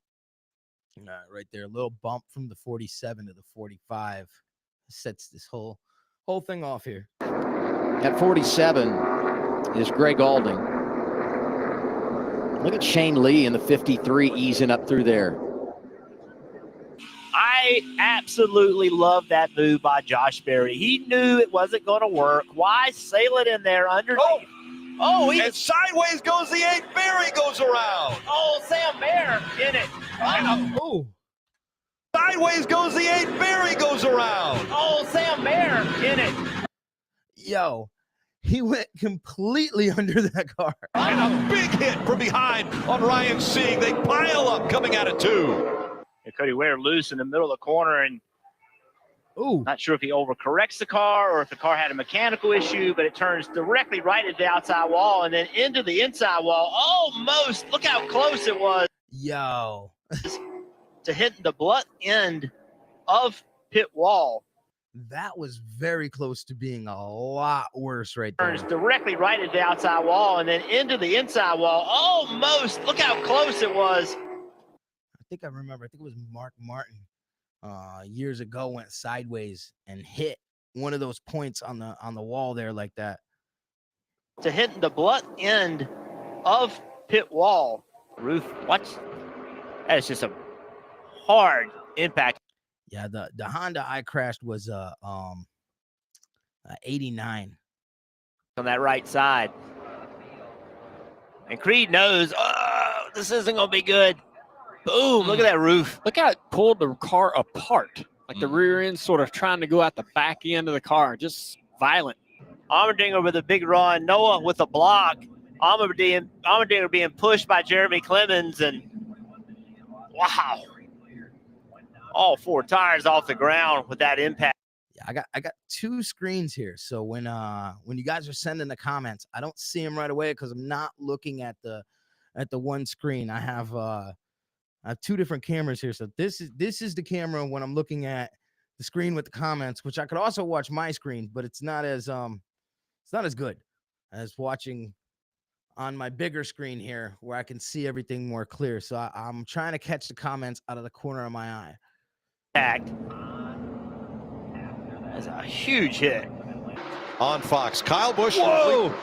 S3: Right there, a little bump from the 47 to the 45 sets this whole thing off here.
S23: At 47 is Greg Alding. Look at Shane Lee in the 53 easing up through there.
S12: I absolutely love that move by Josh Berry. He knew it wasn't going to work. Why sail it in there underneath?
S10: And sideways goes the 8. Berry goes around.
S12: Oh, Sam Bear in it.
S3: Oh.
S10: Sideways goes the 8. Berry goes around.
S12: Oh, Sam Bear in it.
S3: Yo, he went completely under that car.
S10: And a big hit from behind on Ryan Sieg. They pile up coming out of 2.
S12: And Cody Ware loose in the middle of the corner, and not sure if he overcorrects the car or if the car had a mechanical issue, but it turns directly right at the outside wall and then into the inside wall. Almost. Look how close it was.
S3: Yo.
S12: To hit the blunt end of pit wall.
S3: That was very close to being a lot worse right there.
S12: Turns directly right at the outside wall and then into the inside wall. Almost. Look how close it was.
S3: I think it was Mark Martin years ago went sideways and hit one of those points on the wall there like that.
S12: To hit the blunt end of pit wall. Roof, watch. That is just a hard impact.
S3: Yeah, the Honda I crashed was 89
S12: on that right side. And Creed knows, this isn't going to be good. Boom, look at that roof.
S7: Look how it pulled the car apart. Like the rear end sort of trying to go out the back end of the car. Just violent.
S12: Allmendinger with a big run. Noah with a block. Allmendinger being pushed by Jeremy Clemens. And wow. All 4 tires off the ground with that impact.
S3: Yeah, I got 2 screens here. So when you guys are sending the comments, I don't see them right away because I'm not looking at the one screen. I have 2 different cameras here. So this is the camera when I'm looking at the screen with the comments, which I could also watch my screen, but it's not as good as watching on my bigger screen here where I can see everything more clear. So I'm trying to catch the comments out of the corner of my eye.
S12: That's a huge hit.
S4: On Fox, Kyle Busch.
S6: Whoa!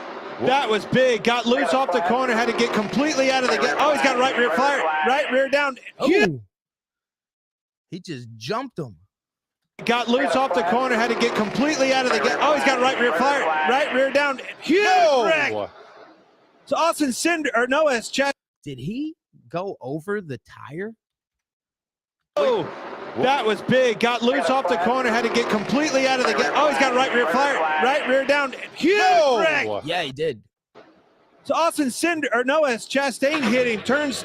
S6: That was big. Got loose off the corner. Had to get completely out of the gate. Oh, he's got right rear fire. Right rear down.
S3: Oh, he just jumped him.
S6: Got loose off the corner. Had to get completely out of the gate. Oh, he's got right rear fire. Right rear down. Huge wreck. So Austin Cinder or Noah Chad.
S3: Did he go over the tire?
S6: Oh, that was big. Got loose off the corner. Had to get completely out of the gate. Oh, he's got right rear fire. Right rear down. Huge wreck.
S3: Yeah, he did.
S6: So Austin Cinder or Noah Chastain hit him. Turns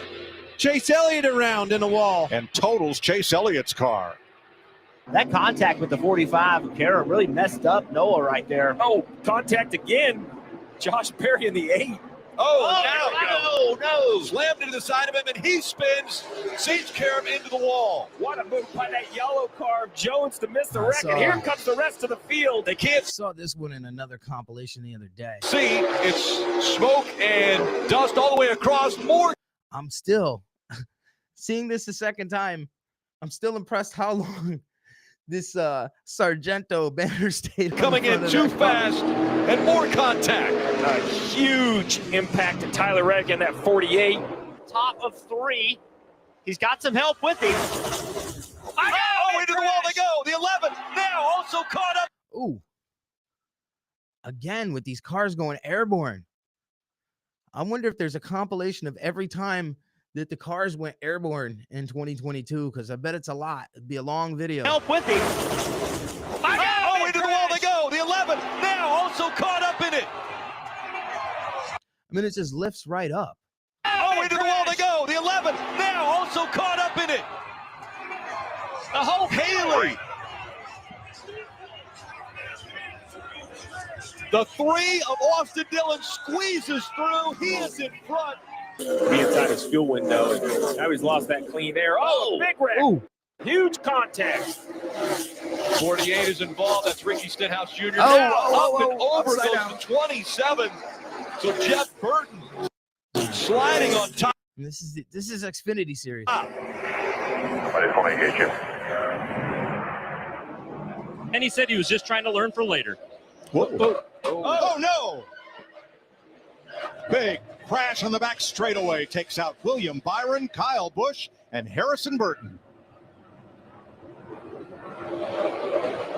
S6: Chase Elliott around in the wall.
S4: And totals Chase Elliott's car.
S12: That contact with the 45 of Kara really messed up Noah right there.
S8: Oh, contact again. Josh Berry in the 8.
S10: No. Slammed into the side of him, and he spins. Siege Karam into the wall.
S8: What a move by that yellow car of Jones to miss the wreck, and here comes the rest of the field.
S10: They can't.
S3: Saw this one in another compilation the other day.
S10: See, it's smoke and dust all the way across. More.
S3: I'm still seeing this the second time. I'm still impressed how long this Sargento banner stayed
S8: Coming in too fast and more contact.
S12: A huge impact to Tyler Reddick in that 48. Top of 3. He's got some help with him.
S10: Into the wall they go. The 11 now also caught up.
S3: Ooh. Again, with these cars going airborne. I wonder if there's a compilation of every time that the cars went airborne in 2022, because I bet it's a lot. It'd be a long video.
S12: Help with him.
S10: Into the wall they go. The 11 now also caught up in it.
S3: I mean, it just lifts right up.
S10: Into the wall they go. The 11 now also caught up in it. The whole Haley. The 3 of Austin Dillon squeezes through. He is in front.
S12: Be inside his fuel window. And now he's lost that clean air. Oh, big wreck.
S3: Ooh.
S12: Huge contact.
S21: 48 is involved. That's Ricky Stenhouse Jr.
S3: Oh,
S21: now
S3: oh,
S21: up and
S3: oh,
S21: over
S3: upside
S21: goes
S3: down.
S21: to 27. So Jeff Burton sliding on top.
S3: This is Xfinity Series.
S8: And he said he was just trying to learn for later.
S4: Oh, no. Big crash on the back straightaway takes out William Byron, Kyle Busch, and Harrison Burton.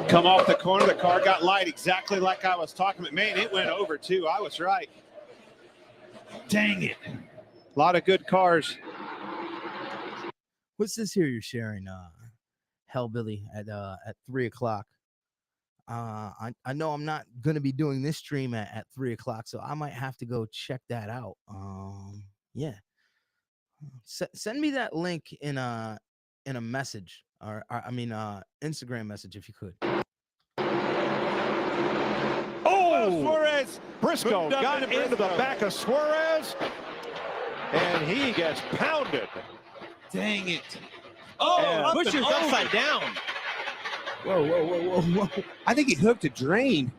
S6: Come off the corner. The car got light exactly like I was talking about. Man, it went over too. I was right. Dang it. A lot of good cars.
S3: What's this here you're sharing, Hellbilly, at 3 o'clock? I know I'm not gonna be doing this stream at 3 o'clock, so I might have to go check that out. Yeah. Send me that link in a message, or I mean Instagram message if you could.
S4: Oh, Suarez. Briscoe got into the back of Suarez, and he gets pounded.
S6: Dang it.
S16: Oh, Buescher's upside down.
S3: Whoa, whoa, whoa, whoa, whoa.
S16: I think he hooked a drain.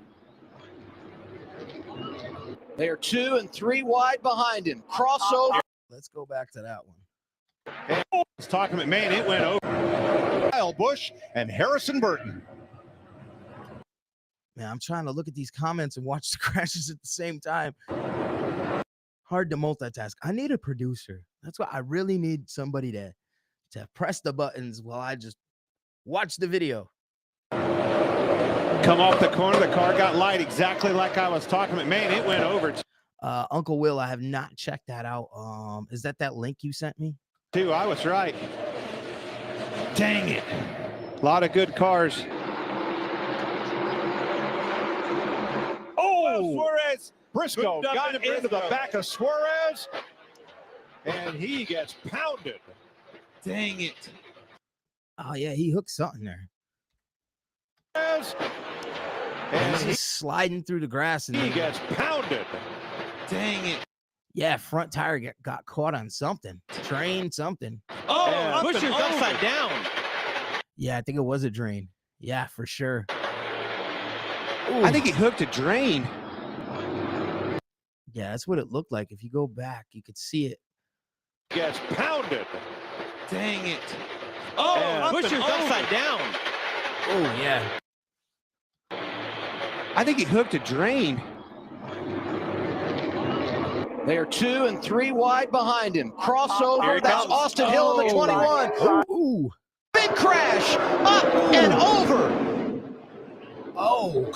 S16: They are 2 and 3 wide behind him. Crossover.
S3: Let's go back to that one.
S4: I was talking about, man, it went over. Kyle Busch and Harrison Burton.
S3: Man, I'm trying to look at these comments and watch the crashes at the same time. Hard to multitask. I need a producer. That's why I really need somebody to press the buttons while I just watch the video.
S6: Come off the corner. The car got light exactly like I was talking about. Man, it went over.
S3: Uncle Will, I have not checked that out. Is that link you sent me?
S6: Too, I was right. Dang it. A lot of good cars.
S4: Oh, Suarez. Briscoe got into the back of Suarez, and he gets pounded.
S6: Dang it.
S3: Oh, yeah, he hooked something there.
S4: And
S3: he's sliding through the grass. And
S4: he gets pounded.
S6: Dang it.
S3: Yeah, front tire got caught on something. Drain something.
S16: Oh, Buescher's upside down.
S3: Yeah, I think it was a drain. Yeah, for sure.
S16: Ooh. I think he hooked a drain.
S3: Yeah, that's what it looked like. If you go back, you could see it.
S4: Gets pounded.
S6: Dang it.
S16: Oh, Buescher's upside down.
S3: Oh, yeah.
S16: I think he hooked a drain. They are 2 and 3 wide behind him. Crossover. That's Austin Hill in the 21.
S3: Ooh.
S16: Big crash. Up and over.
S3: Oh.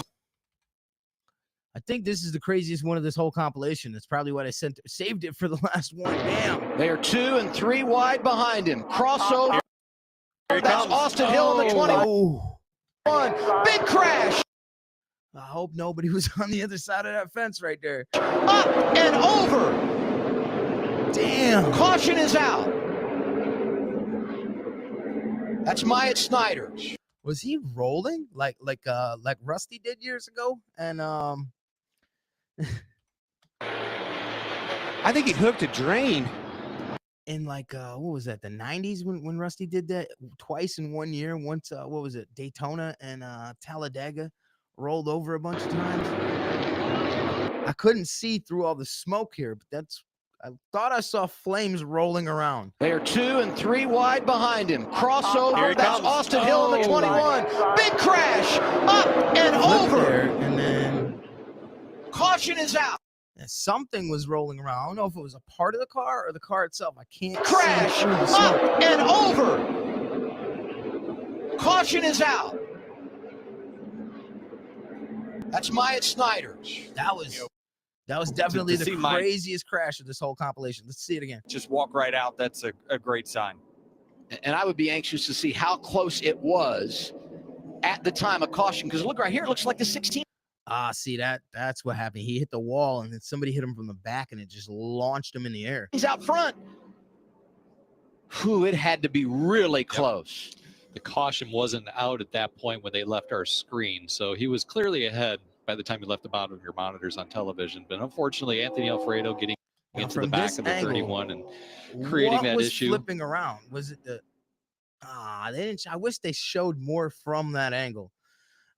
S3: I think this is the craziest one of this whole compilation. That's probably what I saved it for the last one. Damn.
S16: They are 2 and 3 wide behind him. Crossover. That's Austin Hill in the 21. Big crash.
S3: I hope nobody was on the other side of that fence right there.
S16: Up and over.
S3: Damn.
S16: Caution is out. That's Myatt Snyder.
S3: Was he rolling like Rusty did years ago? And
S16: I think he hooked a drain.
S3: In like what was that, the 90s when Rusty did that twice in 1 year? Once what was it, Daytona and Talladega, rolled over a bunch of times. I couldn't see through all the smoke here, but I thought I saw flames rolling around.
S23: They are 2 and 3 wide behind him. Crossover.
S3: Here he
S23: That's
S3: comes.
S23: Austin Hill in the 21. Big crash. Up and over.
S3: There, and then
S23: Caution is out.
S3: something was rolling around. I don't know if it was a part of the car or the car itself. I can't
S23: Crash.
S3: see through the smoke.
S23: Up and over. Caution is out. That's Myatt Snyder.
S3: That was definitely the craziest crash of this whole compilation. Let's see it again.
S2: Just walk right out. That's a great sign.
S23: And I would be anxious to see how close it was at the time of caution. Because look right here, it looks like the 16.
S3: See that's what happened. He hit the wall and then somebody hit him from the back and it just launched him in the air.
S23: He's out front. Whew, it had to be really close.
S5: The caution wasn't out at that point when they left our screen, so he was clearly ahead by the time he left the bottom of your monitors on television. But unfortunately, Anthony Alfredo getting into the back of the 31 and creating that issue.
S3: Flipping around? Was it the? They didn't. I wish they showed more from that angle.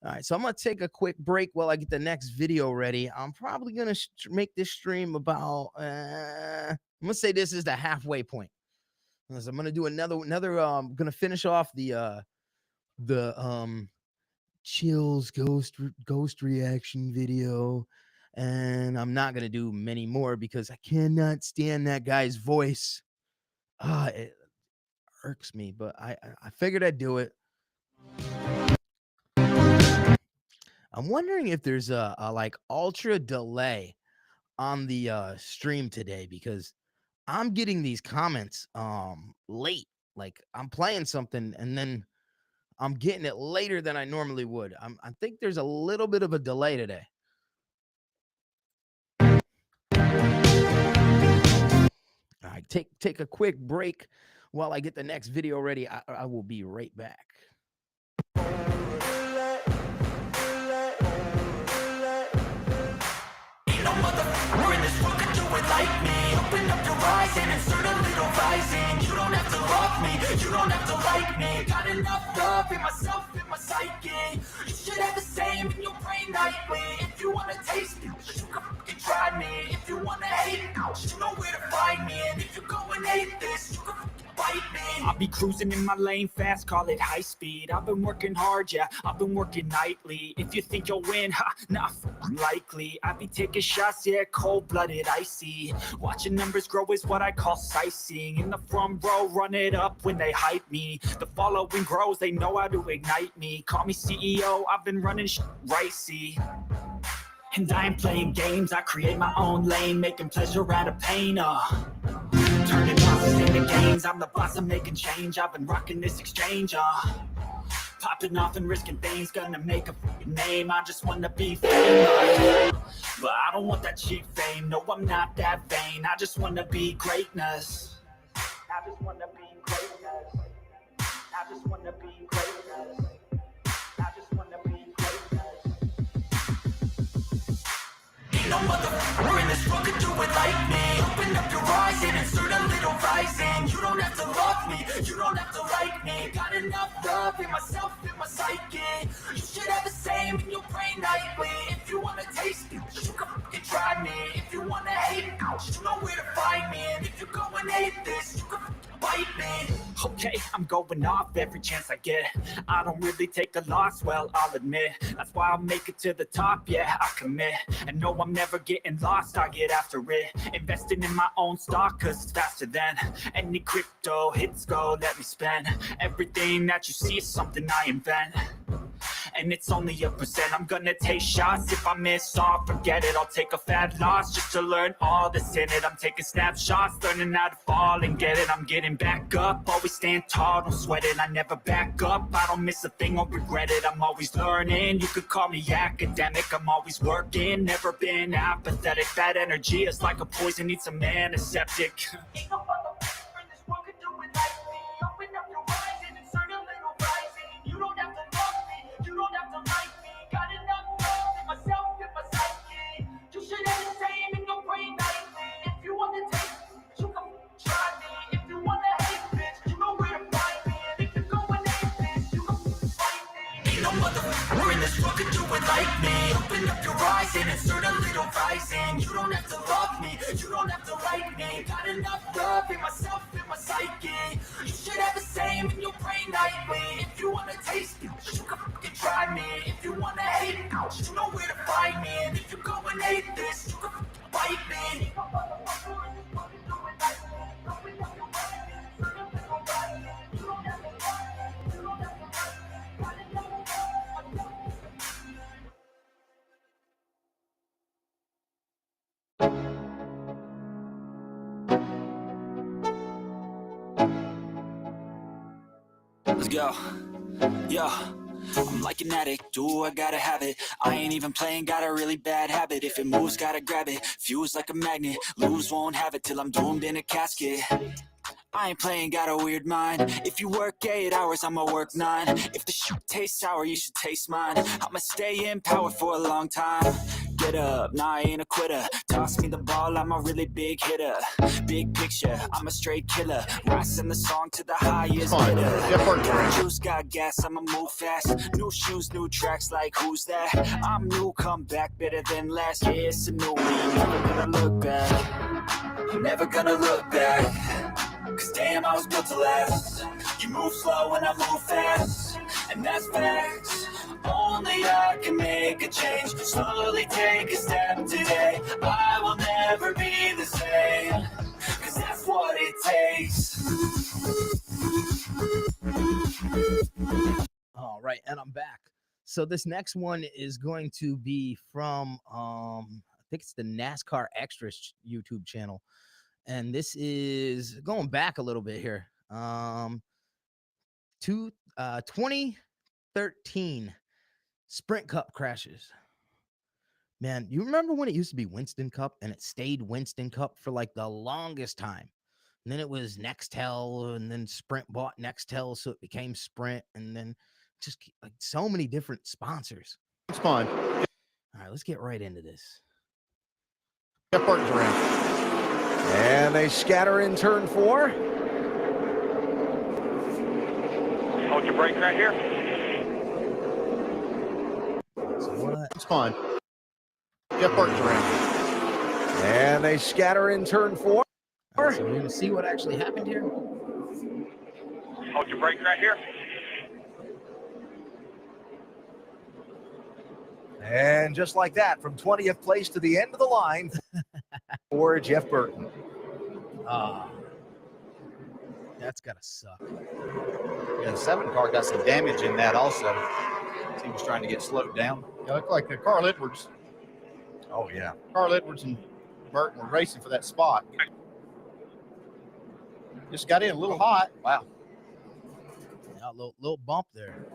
S3: All right, so I'm gonna take a quick break while I get the next video ready. I'm probably gonna make this stream about. I'm gonna say this is the halfway point. So I'm gonna do another. Gonna finish off the chills ghost reaction video, and I'm not gonna do many more because I cannot stand that guy's voice. It irks me, but I figured I'd do it. I'm wondering if there's a like ultra delay on the stream today, because I'm getting these comments late. Like I'm playing something and then I'm getting it later than I normally would. I think there's a little bit of a delay today. All right, take a quick break while I get the next video ready. I will be right back.
S15: Like me, open up your eyes and insert a little rising. You don't have to love me, you don't have to like me. Got enough love in myself, in my psyche. You should have the same in your brain nightly. If you wanna taste it, you can fucking try me. If you wanna hate it, you know where to find me. And if you go and hate this, you can fucking bite me. I'll be cruising in my lane fast, call it high speed. I've been working hard, yeah, I've been working nightly. If you think you'll win, not likely. I be taking shots, yeah, cold-blooded, icy. Watching numbers grow is what I call sightseeing. In the front row, run it up when they hype me. The following grows, they know how to ignite me. Call me CEO, I've been running right, see. And I ain't playing games, I create my own lane, making pleasure out of pain, turning losses into gains, I'm the boss, I'm making change. I've been rocking this exchange, popping off and risking things, gonna make a name. I just wanna be famous, but I don't want that cheap fame. No, I'm not that vain. I just wanna be greatness. I just wanna be greatness. I just wanna be greatness. I just wanna be greatness. Ain't no motherfucker in this world could do it like me. Open up your eyes and insert a little rising. You don't have to love me, you don't have to like me. Got enough love in myself, in my psyche. You should have the same in your brain nightly. If you wanna taste it, you can fucking try me. If you wanna hate it, you know where to find me. And if you go and hate this, you can bite me. Okay, I'm going off every chance I get. I don't really take a loss, well, I'll admit. That's why I'll make it to the top, yeah, I commit. And no, I'm never getting lost, I get after it. Investing in my own stock, cause it's faster than any crypto hits go, let me spend. Everything that you see is something I invent. And it's only a percent. I'm gonna take shots. If I miss all, forget it. I'll take a fat loss just to learn all that's in it. I'm taking snapshots, learning how to fall and get it. I'm getting back up, always stand tall, don't sweat it. I never back up, I don't miss a thing or regret it. I'm always learning, you could call me academic. I'm always working, never been apathetic. Bad energy is like a poison, needs some antiseptic. Ain't no motherfucker in this world could do it like me. Open up your eyes and insert a little rising. You don't have to love me, you don't have to like me. Got enough love in myself, in my psyche. You should have the same in your brain nightly. If you want to taste it, you can try me. If you want to hate this, you know where to find me. And if you go and hate this, you can fight me. Ain't no motherfucker in this world could do it like me. Open up your eyes and insert a little rising. You don't have to love me, you don't have to like me. me. Got enough love in myself, in my psyche. You should have the same in your brain nightly. If you wanna taste it, you can fucking try me. If you wanna hate it, you know where to find me. And if you go and hate this, you can fucking bite me.
S13: Let's go. Yo, I'm like an addict, do I gotta have it. I ain't even playing, got a really bad habit. If it moves, gotta grab it. Fuse like a magnet, lose, won't have it till I'm doomed in a casket. I ain't playing, got a weird mind. If you work 8 hours, I'ma work 9. If the shit tastes sour, you should taste mine. I'ma stay in power for a long time. Get up, nah, I ain't a quitter. Toss me the ball, I'm a really big hitter. Big picture, I'm a straight killer. Rising the song to the highest bidder. Got juice, got gas, I'ma move fast. New shoes, new tracks, like who's that? I'm new, come back better than last. Yeah, it's a new me, never gonna look back. I'm never gonna look back. Cause damn, I was built to last. You move slow and I move fast, and that's facts. Only I can make a change. Slowly take a step today. I will never be the same, cause that's what it takes.
S3: All right, and I'm back. So this next one is going to be from I think it's the NASCAR Extras YouTube channel. And this is going back a little bit here. 2013 Sprint Cup crashes. Man, you remember when it used to be Winston Cup and it stayed Winston Cup for like the longest time? And then it was Nextel, and then Sprint bought Nextel, so it became Sprint, and then just like so many different sponsors.
S16: It's fun.
S3: All right, let's get right into this.
S4: Jeff Burton's around. And they scatter in turn 4.
S11: Hold your brake right here.
S16: It's fun. Jeff Burton's around. And they scatter in turn 4.
S3: Right, so we're going to see what actually happened here.
S11: Hold your brake right here.
S4: And just like that, from 20th place to the end of the line for Jeff Burton.
S3: That's gotta suck.
S14: Yeah, the 7 car got some damage in that also. He was trying to get slowed down.
S16: Yeah, looked like Carl Edwards.
S4: Oh, yeah.
S16: Carl Edwards and Burton were racing for that spot. Just got in a little hot.
S14: Wow.
S3: Yeah, a little bump there.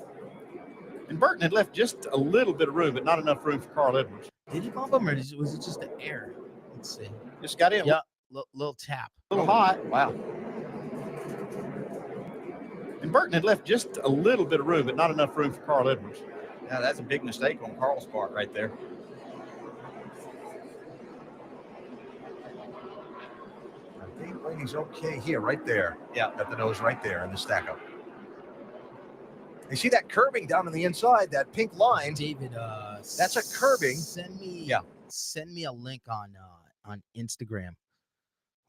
S16: And Burton had left just a little bit of room, but not enough room for Carl Edwards.
S3: Did he bump him, or was it just the air? Let's see.
S16: Just got in.
S3: Yeah, little tap.
S16: A little hot.
S14: Wow.
S16: And Burton had left just a little bit of room, but not enough room for Carl Edwards.
S14: Yeah, that's a big mistake on Carl's part right there.
S4: I think Blaney's okay here, right there.
S14: Yeah.
S4: Got the nose right there in the stack up. You see that curbing down on the inside, that pink line.
S3: David,
S4: that's a curbing.
S3: Send me a link on Instagram.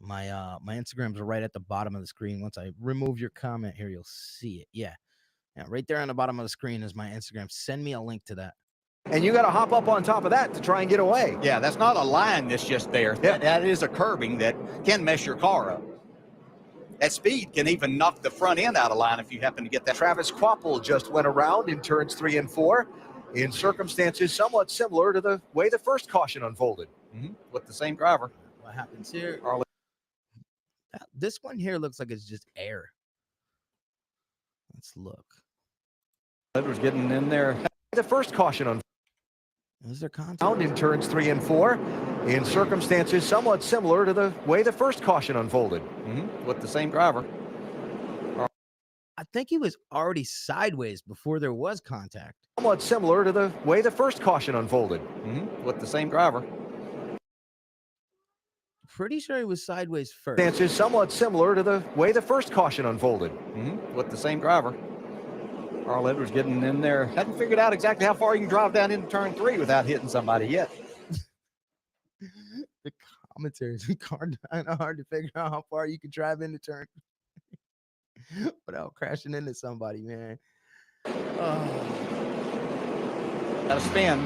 S3: My Instagrams are right at the bottom of the screen. Once I remove your comment here, you'll see it. Yeah, right there on the bottom of the screen is my Instagram. Send me a link to that.
S4: And you got to hop up on top of that to try and get away.
S14: Yeah, that's not a line that's just there.
S4: Yeah.
S14: That is a curbing that can mess your car up. That speed can even knock the front end out of line if you happen to get that.
S4: Travis Quapple just went around in turns 3 and 4 in circumstances somewhat similar to the way the first caution unfolded.
S14: With the same driver.
S3: What happens here? This one here looks like it's just air. Let's look.
S14: Edwards getting in there.
S4: The first caution unfolded.
S3: Is there contact?
S4: Found in turns 3 and 4 in circumstances somewhat similar to the way the first caution unfolded.
S14: With the same driver.
S3: I think he was already sideways before there was contact.
S4: Somewhat similar to the way the first caution unfolded.
S14: With the same driver.
S3: Pretty sure he was sideways first.
S4: Circumstances somewhat similar to the way the first caution unfolded.
S14: With the same driver. Carl Edwards getting in there. Hadn't figured out exactly how far you can drive down into turn 3 without hitting somebody yet.
S3: The commentaries. Car kind of hard to figure out how far you can drive into turn without crashing into somebody, man.
S23: Gotta spin.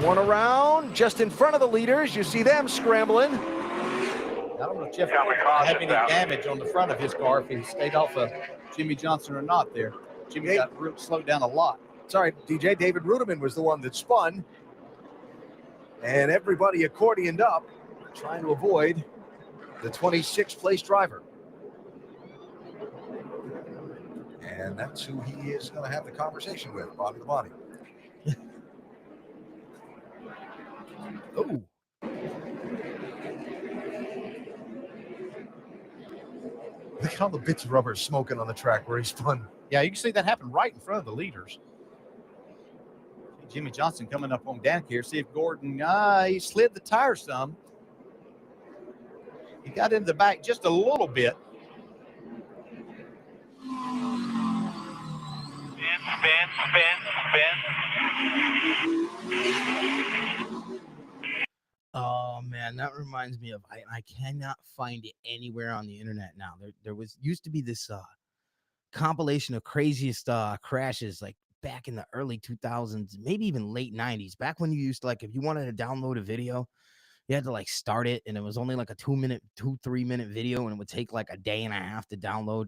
S23: One around, just in front of the leaders. You see them scrambling. I don't know if Jeff Gordon had any damage on the front of his car, if he stayed off of Jimmy Johnson or not there. Jimmy got slowed down a lot.
S4: Sorry, DJ, David Ruderman was the one that spun. And everybody accordioned up, trying to avoid the 26th place driver. And that's who he is going to have the conversation with, body to body.
S3: Oh.
S4: Look at all the bits of rubber smoking on the track where he spun.
S23: Yeah, you can see that happen right in front of the leaders. Jimmy Johnson coming up on Danica here. See if Gordon, he slid the tire some. He got into the back just a little bit.
S3: Oh man, that reminds me of I cannot find it anywhere on the internet now. There used to be this compilation of craziest crashes like back in the early 2000s, maybe even late 90s. Back when you used to, like, if you wanted to download a video, you had to like start it, and it was only like a 3 minute video, and it would take like a day and a half to download.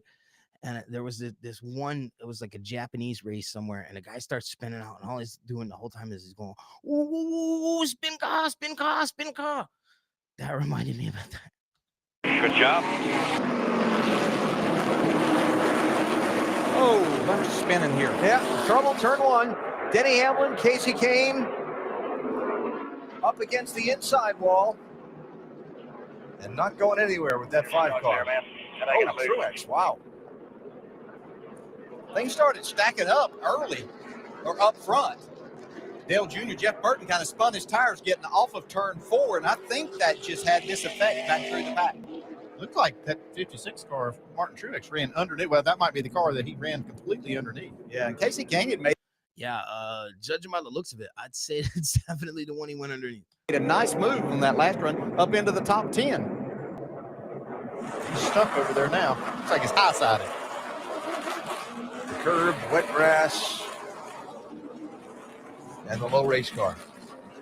S3: And there was this one, it was like a Japanese race somewhere, and the guy starts spinning out, and all he's doing the whole time is he's going, ooh, spin car, spin car, spin car. That reminded me about that.
S11: Good job.
S23: Oh, bunch of spinning here.
S4: Yeah, trouble, turn one. Denny Hamlin, Casey Kane up against the inside wall and not going anywhere with that 5 car. Oh, Truex, wow.
S23: Things started stacking up early, or up front. Dale Jr., Jeff Burton kind of spun his tires getting off of turn 4, and I think that just had this effect back through the back. Looked like that 56 car of Martin Truex ran underneath. Well, that might be the car that he ran completely underneath. Yeah, and Casey Kane had made
S3: Judging by the looks of it, I'd say it's definitely the one he went underneath.
S23: a nice move on that last run up into the top 10. He's stuck over there now. Looks like he's high-sided.
S4: The curb, wet grass, and the low race car.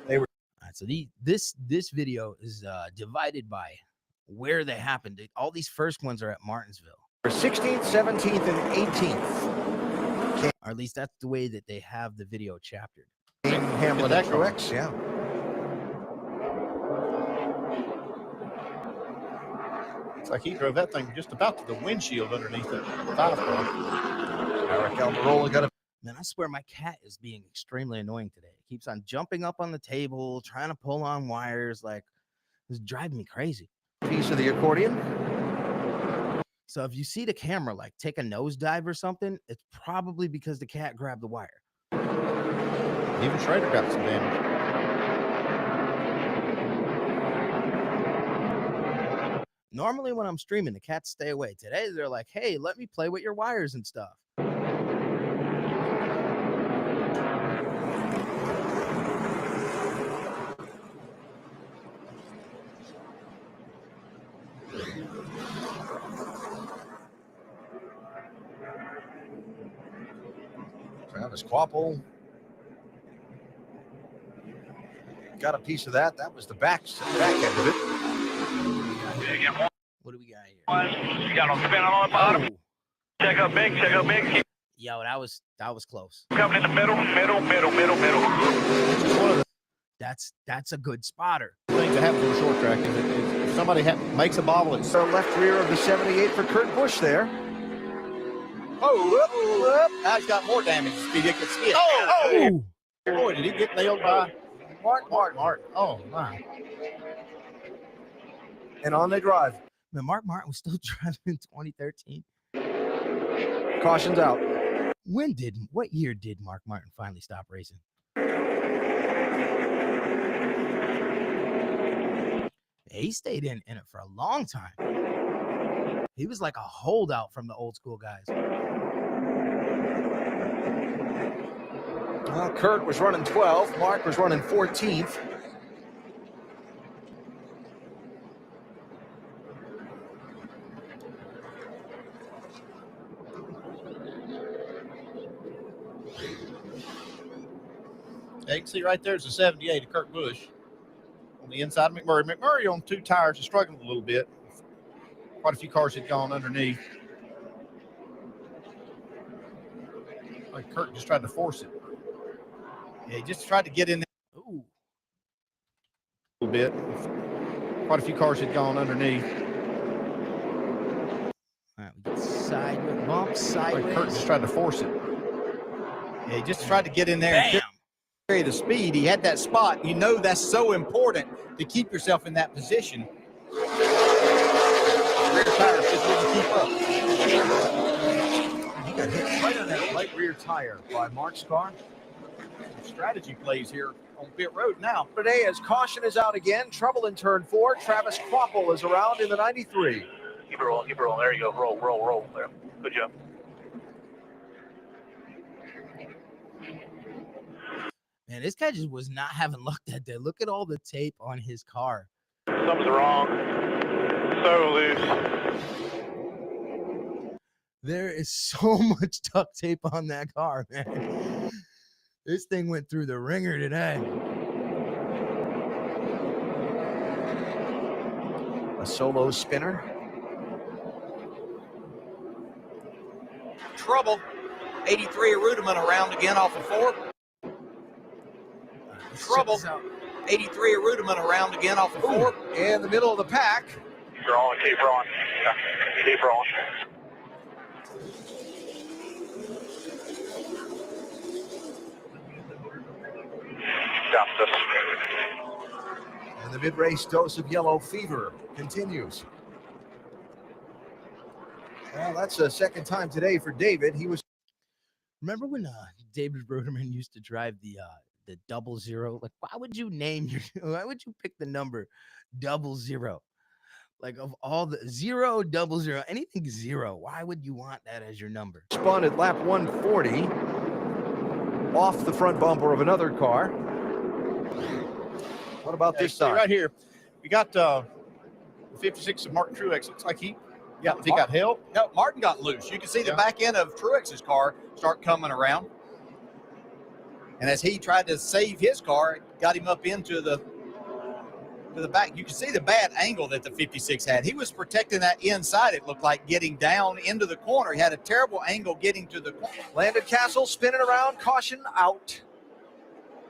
S4: They were.
S3: All right, so this video is divided by where they happened. All these first ones are at Martinsville.
S4: 16th, 17th, and 18th.
S3: Or at least that's the way that they have the video chaptered.
S4: Hamlin Truex, yeah.
S23: It's like he drove that thing just about to the windshield underneath the 5 car.
S4: Eric Almirola got a.
S3: Man, I swear my cat is being extremely annoying today. It keeps on jumping up on the table, trying to pull on wires. Like, it's driving me crazy.
S4: Piece of the accordion.
S3: So if you see the camera like take a nosedive or something, it's probably because the cat grabbed the wire.
S23: Even Schrader got some damage.
S3: Normally when I'm streaming, the cats stay away. Today they're like, hey, let me play with your wires and stuff.
S4: Travis Quapple got a piece of that. That was the back end of it.
S3: What do we got here?
S11: You got them spinning on the bottom. Check up big, check up big.
S3: Yo, that was close.
S11: Coming in the middle.
S3: That's a good spotter.
S23: Things that happen on the short track is if somebody makes a bobble, it's
S4: So left rear of the 78 for Kurt Busch there.
S23: whoop. Now he's got more damage. He gets hit.
S3: Oh!
S23: Boy, did he get nailed by Mark. Oh, my.
S4: And on they drive.
S3: Man, Mark Martin was still driving in 2013.
S4: Caution's out.
S3: What year did Mark Martin finally stop racing? He stayed in it for a long time. He was like a holdout from the old school guys.
S4: Well, Kurt was running 12th. Mark was running 14th.
S23: Yeah, you can see right there's a 78 of Kurt Busch on the inside of McMurray. McMurray on 2 tires is struggling a little bit. Quite a few cars had gone underneath. Like Kurt just tried to force it. Yeah, he just tried to get in there.
S3: Ooh.
S23: A little bit. Quite a few cars had gone underneath.
S3: All right, we get sideways, bump sideways.
S23: Like Kurt just tried to force it. Yeah, he just tried to get in there and carry the speed. He had that spot. You know that's so important to keep yourself in that position. Rear tires just wouldn't keep up.
S4: He got hit right on that right rear tire by Mark's car.
S23: Strategy plays here on pit road now.
S4: Today, as caution is out again, trouble in turn 4. Travis Kvapil is around in the 93.
S11: Keep it rolling, keep it rolling. There you go. Roll, roll, roll. There. Good job.
S3: Man, this guy just was not having luck that day. Look at all the tape on his car.
S11: Something's wrong. So loose.
S3: There is so much duct tape on that car, man. This thing went through the ringer today.
S4: A solo spinner.
S23: Trouble. 83 of Rudiman around again off of 4. Trouble. 83 of Rudiman around again off of 4.
S4: In the middle of the pack.
S11: Keep rolling, keep rolling. Yeah, keep rolling. Justice.
S4: And the mid-race dose of yellow fever continues. Well, that's the second time today for David. He was.
S3: Remember when David Ruderman used to drive the 00? Like, why would you name your? Why would you pick the number 00? Like, of all the 0, 00, anything 0, why would you want that as your number?
S4: Spun at lap 140 off the front bumper of another car. What about this side?
S23: Right here, we got 56 of Martin Truex. Looks like he got help. No, Martin got loose. You can see the back end of Truex's car start coming around. And as he tried to save his car, it got him up into the back. You can see the bad angle that the 56 had. He was protecting that inside, it looked like, getting down into the corner. He had a terrible angle getting to the corner.
S4: Landon Castle spinning around, caution out.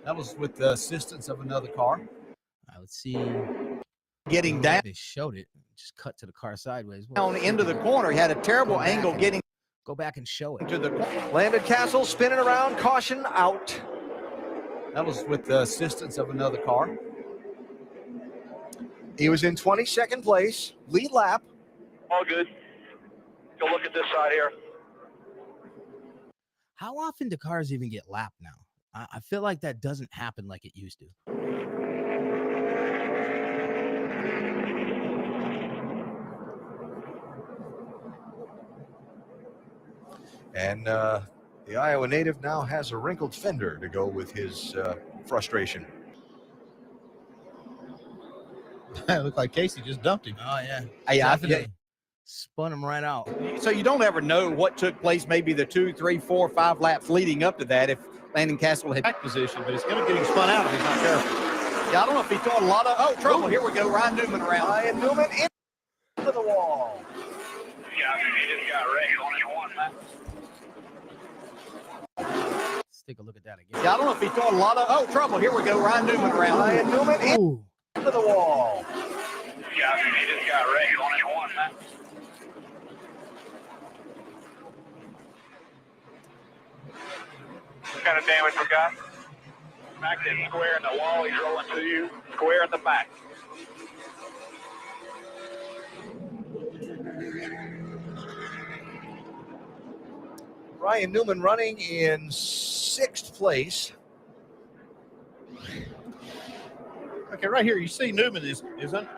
S23: That was with the assistance of another car.
S3: Let's see.
S23: Getting down.
S3: They showed it. Just cut to the car sideways.
S23: Down into the corner. He had a terrible angle getting.
S3: Go back and show it.
S23: To the
S4: Landon Castle spinning around, caution out.
S23: That was with the assistance of another car.
S4: He was in 22nd place, lead lap.
S11: All good. Go look at this side here.
S3: How often do cars even get lapped now? I feel like that doesn't happen like it used to.
S4: And the Iowa native now has a wrinkled fender to go with his frustration.
S23: It looked like Casey just dumped him.
S3: Oh, yeah.
S23: Hey,
S3: Definitely. Spun him right out.
S23: So you don't ever know what took place, maybe the 2, 3, 4, 5 laps leading up to that if Landon Castle had back position, but it's going to get him spun out if he's not careful. Yeah, I don't know if he thought a lot of trouble. Here we go. Ryan Newman around.
S4: Ryan Newman into the wall.
S11: Yeah, he just got wrecked on it one, man.
S3: Let's take a look at that again.
S23: Yeah, I don't know if he thought a lot of trouble. Here we go. Ryan Newman around.
S4: Ryan Newman into the wall.
S11: Yeah, he just got wrecked on it one, man. What kind of damage we got? Back in square in the wall, he's rolling to you. Square in the back.
S4: Ryan Newman running in 6th place.
S23: Okay, right here, you see Newman is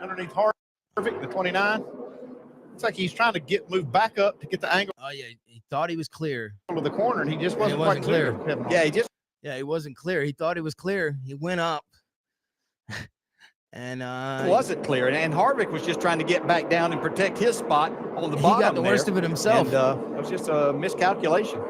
S23: underneath Harvick, the 29. It's like he's trying to move back up to get the angle.
S3: Oh, yeah. He thought he was clear.
S23: Of the corner, and he just wasn't,
S3: wasn't
S23: quite clear.
S3: Yeah, he wasn't clear. He thought he was clear. He went up. And
S23: it wasn't clear. And Harvick was just trying to get back down and protect his spot on the bottom.
S3: He got the worst of it himself.
S23: And it was just a miscalculation.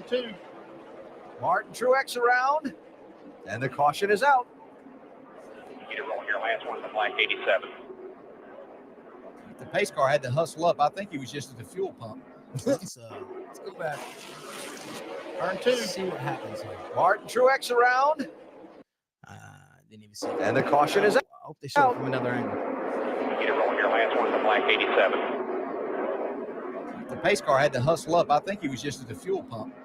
S4: Turn 2.
S18: Martin Truex around, and the caution is out.
S11: Get it rolling here. Last one, the black 87.
S23: The pace car had to hustle up. I think he was just at the fuel pump.
S3: Let's go back.
S4: Turn 2.
S3: Let's see what happens here.
S18: Martin Truex around,
S3: Didn't even see.
S18: and the caution is out.
S3: I hope they show it from another angle.
S11: Get it rolling here. Last one, the black 87.
S23: The pace car had to hustle up. I think he was just at the fuel pump.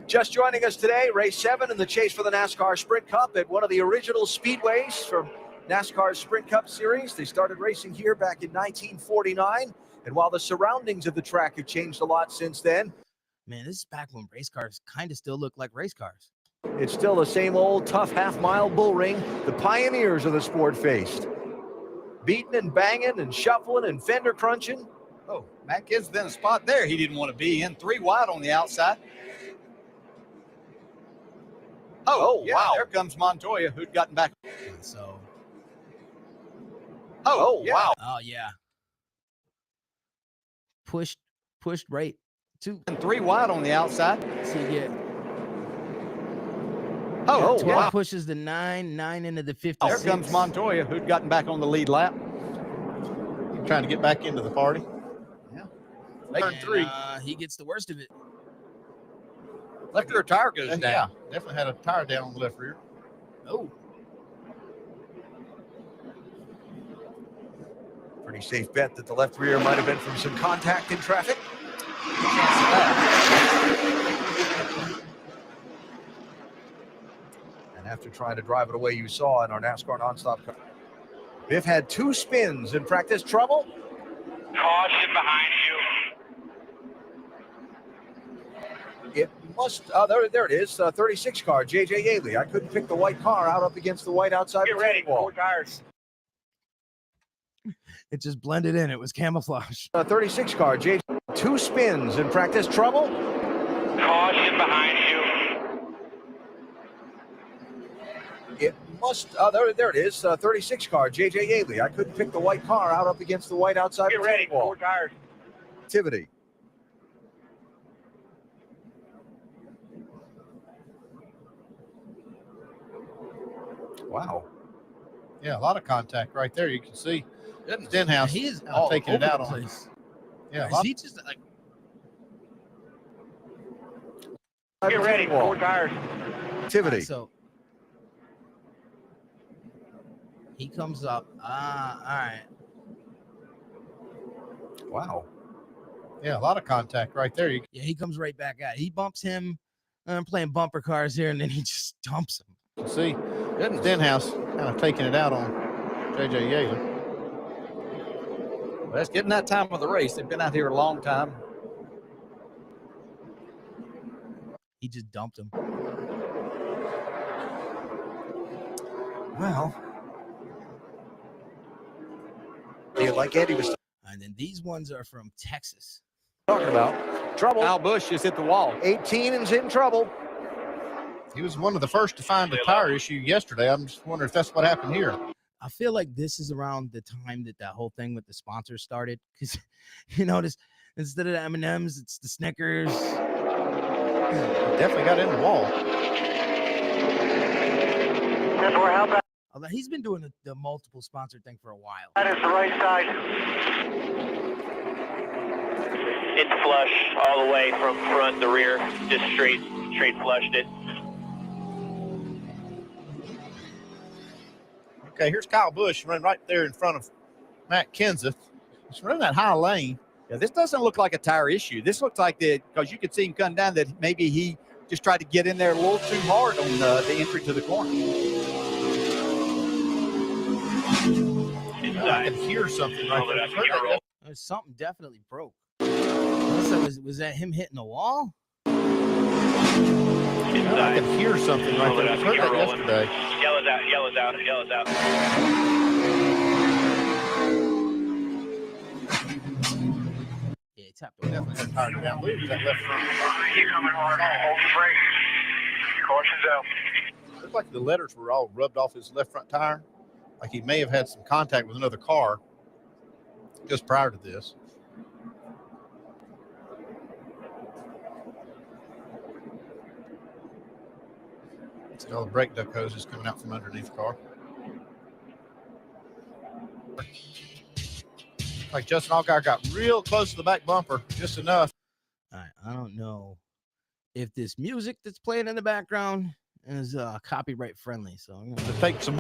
S18: Just joining us today, race 7 in the chase for the NASCAR Sprint Cup at one of the original speedways from NASCAR's Sprint Cup Series. They started racing here back in 1949, and while the surroundings of the track have changed a lot since then,
S3: man, this is back when race cars kind of still look like race cars.
S18: it's still the same old tough half-mile bull ring the pioneers of the sport faced. Beating and banging and shuffling and fender crunching.
S23: Oh, Matt Kenseth in a spot there he didn't want to be in. 3 wide on the outside. Oh, yeah,
S18: wow.
S23: There comes Montoya, who'd gotten back.
S3: So.
S23: Wow.
S3: Oh yeah. Pushed right 2
S23: and 3 wide on the outside.
S3: So you get. 12
S23: wow.
S3: pushes the 9 into the 56.
S23: There comes Montoya, who'd gotten back on the lead lap.
S4: Trying to get back into the party.
S23: Yeah.
S4: Turn 3.
S3: He gets the worst of it.
S23: Left rear tire goes down.
S4: Yeah, definitely had a tire down on the left rear.
S3: Oh.
S18: Pretty safe bet that the left rear might have been from some contact in traffic. And after trying to drive it away, you saw in our NASCAR nonstop car. Biff had 2 spins in practice trouble.
S11: Caution behind you.
S18: It must, there it is, 36 car, J.J. Yaley. I couldn't pick the white car out up against the white outside.
S11: Get ready, 4 tires.
S3: It just blended in. It was camouflage.
S18: 36 car, J.J. 2 spins in practice trouble.
S11: Caution behind you.
S18: It must, there it is, 36 car, J.J. Yaley. I couldn't pick the white car out up against the white outside.
S11: Get ready, 4 tires.
S18: Activity. Wow.
S4: Yeah, a lot of contact right there. You can see Stenhouse
S3: He is
S4: taking it
S3: over
S4: out
S3: the
S4: on.
S3: place.
S4: Yeah,
S3: Is he just like
S11: Get ready, 4 tires.
S18: Activity.
S3: so? He comes up. All right.
S18: Wow.
S4: Yeah, a lot of contact right there.
S3: Yeah, he comes right back at it. He bumps him. I'm playing bumper cars here, and then he just dumps him.
S4: You can see Stenhouse kind of taking it out on J.J. Yaley.
S23: Well, it's getting that time of the race. They've been out here a long time.
S3: He just dumped him.
S18: Well, like Eddie was
S3: And then these ones are from Texas.
S18: talking about. Trouble.
S23: Al Busch is hit the wall.
S18: 18 is in trouble.
S4: He was one of the first to find the tire issue yesterday. I'm just wondering if that's what happened here.
S3: I feel like this is around the time that whole thing with the sponsors started, because you notice instead of the M&Ms, it's the Snickers.
S4: Definitely got in the wall.
S3: Although he's been doing the multiple sponsor thing for a while.
S11: That is the right side. It's flush all the way from front to rear. Just straight flushed it.
S4: Okay, here's Kyle Busch running right there in front of Matt Kenseth. He's running that high lane.
S23: Yeah, this doesn't look like a tire issue. This looks like because you could see him come down, that maybe he just tried to get in there a little too hard on the entry to the corner.
S4: I can hear something right there.
S3: Something definitely broke. Was that him hitting the wall?
S4: I can hear something right there. I heard that yesterday.
S11: Yellow's out.
S3: Yeah, he tapped
S4: Definitely had tire down. I believe it was that left front.
S11: You coming hard. Hold the brake. Caution's out.
S4: Looked like the letters were all rubbed off his left front tire. Like he may have had some contact with another car just prior to this. See all the brake duct hoses coming out from underneath the car. Like Justin Allgaier got real close to the back bumper, just enough.
S3: All right, I don't know if this music that's playing in the background is copyright friendly, so I'm gonna
S4: take some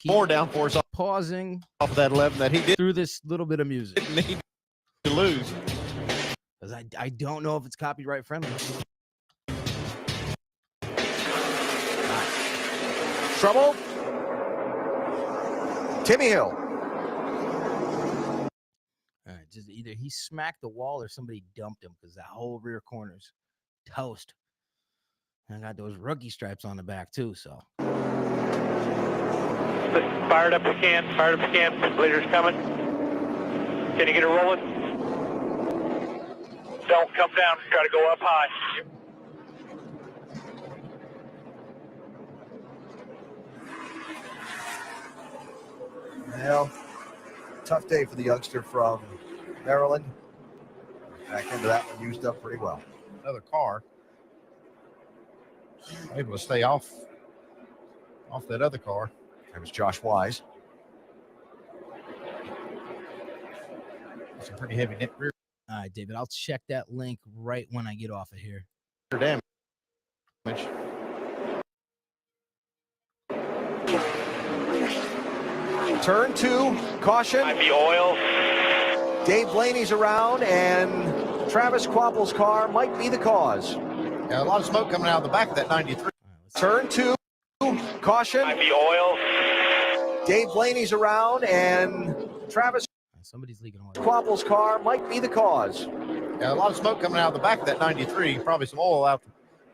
S4: more downforce off,
S3: pausing
S4: off of that 11 that he did
S3: through this little bit of music.
S4: Didn't need to lose.
S3: Because I don't know if it's copyright friendly.
S18: Trouble. Timmy Hill.
S3: All right, just either he smacked the wall or somebody dumped him because that whole rear corner's toast. And I got those rookie stripes on the back too, so.
S11: Fired up the can, Leader's coming. Can you get it rolling? Don't come down, try to go up high.
S18: Well, tough day for the youngster from Maryland. Back into that one, used up pretty well.
S4: Another car. Able to stay off that other car.
S18: That was Josh Wise.
S4: Some pretty heavy rear.
S3: All right, David, I'll check that link right when I get off of here.
S4: Damage.
S18: Turn 2, caution.
S11: Might be oil.
S18: Dave Blaney's around, and Travis Quapple's car might be the cause.
S4: Yeah, a lot of smoke coming out of the back of that 93.
S18: Turn 2, caution.
S11: Might be oil.
S18: Dave Blaney's around, and Travis
S3: Somebody's leaking oil.
S18: Quapple's car might be the cause.
S4: Yeah, a lot of smoke coming out of the back of that 93. Probably some oil out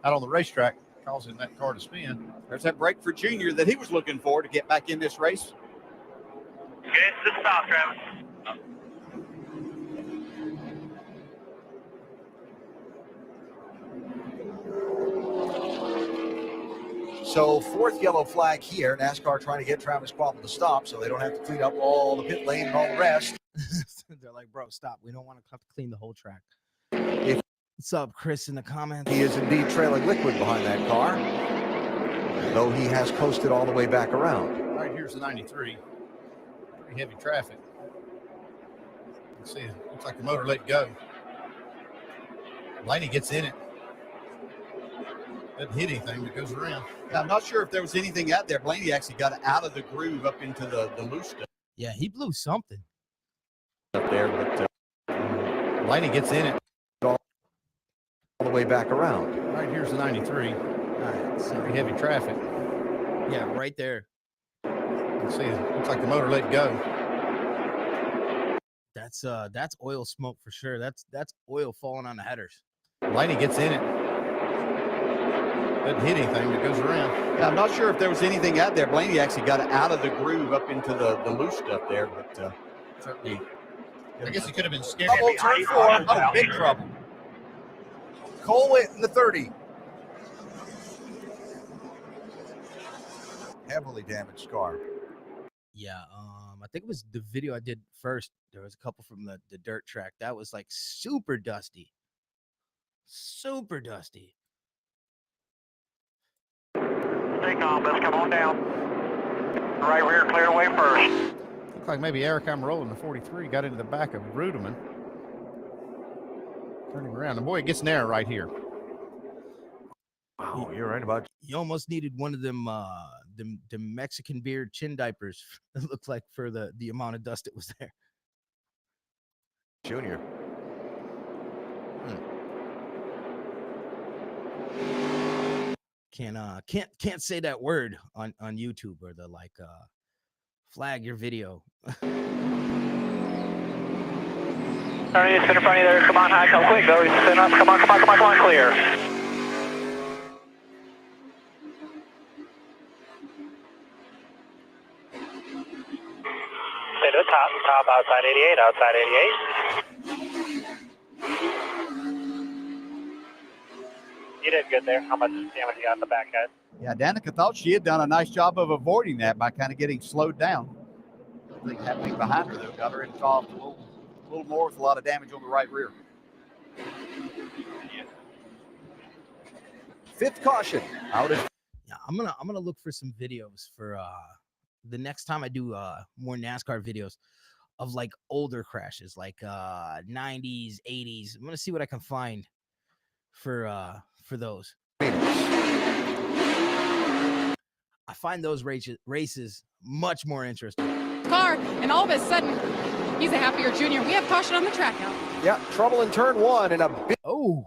S4: on the racetrack causing that car to spin.
S23: There's that break for Junior that he was looking for to get back in this race.
S11: Okay, just stop, Travis.
S18: So 4th yellow flag here. NASCAR trying to get Travis Quapple to stop so they don't have to clean up all the pit lane and all the rest.
S3: They're like, bro, stop. We don't want to have to clean the whole track.
S18: What's
S3: up, Chris, in the comments?
S18: He is indeed trailing liquid behind that car, though he has coasted all the way back around.
S4: Right here's the 93. Pretty heavy traffic. You see, it looks like the motor let go. Blaney gets in it. Doesn't hit anything, but goes around.
S23: I'm not sure if there was anything out there. Blaney actually got out of the groove up into the loose stuff.
S3: Yeah, he blew something
S23: up there, but
S4: Blaney gets in it.
S18: All the way back around.
S4: Right here's the 93.
S3: All right, so
S4: pretty heavy traffic.
S3: Yeah, right there.
S4: You see, it looks like the motor let go.
S3: That's oil smoke for sure. That's oil falling on the headers.
S4: Blaney gets in it. Doesn't hit anything, but goes around.
S23: Yeah, I'm not sure if there was anything out there. Blaney actually got out of the groove up into the loose stuff there, but certainly.
S4: I guess he could have been scared.
S18: Trouble, turn 4. Oh, big trouble. Cole in the 30. Heavily damaged car.
S3: Yeah, I think it was the video I did first. There was a couple from the dirt track. That was like super dusty. Super dusty.
S11: Stay calm, let's come on down. Right rear, clear away first.
S4: Looks like maybe Eric Amarola in the 43 got into the back of Ruderman. Turning around. And boy, it gets narrow right here.
S18: Wow, you're right about.
S3: You almost needed one of them the Mexican beard chin diapers. It looked like for the amount of dust it was there.
S18: Junior.
S3: Can't say that word on YouTube or the flag your video.
S11: Alright, it's in front of you there. Come on high, come quick though. Spin up. Come on, clear. Stay to the top outside 88. You did good there. How much damage you got in the back head?
S23: Yeah, Danica thought she had done a nice job of avoiding that by kind of getting slowed down. Something happening behind her, though, got her involved a little a little more with a lot of damage on the right rear. Fifth caution out of.
S3: Yeah, I'm gonna look for some videos for the next time I do more NASCAR videos of like older crashes, like 90s, 80s. I'm gonna see what I can find for those. I find those races much more interesting.
S1: Car, and all of a sudden, he's a happier junior. We have caution on the track now.
S18: Yeah, trouble in turn one and a big.
S3: Oh,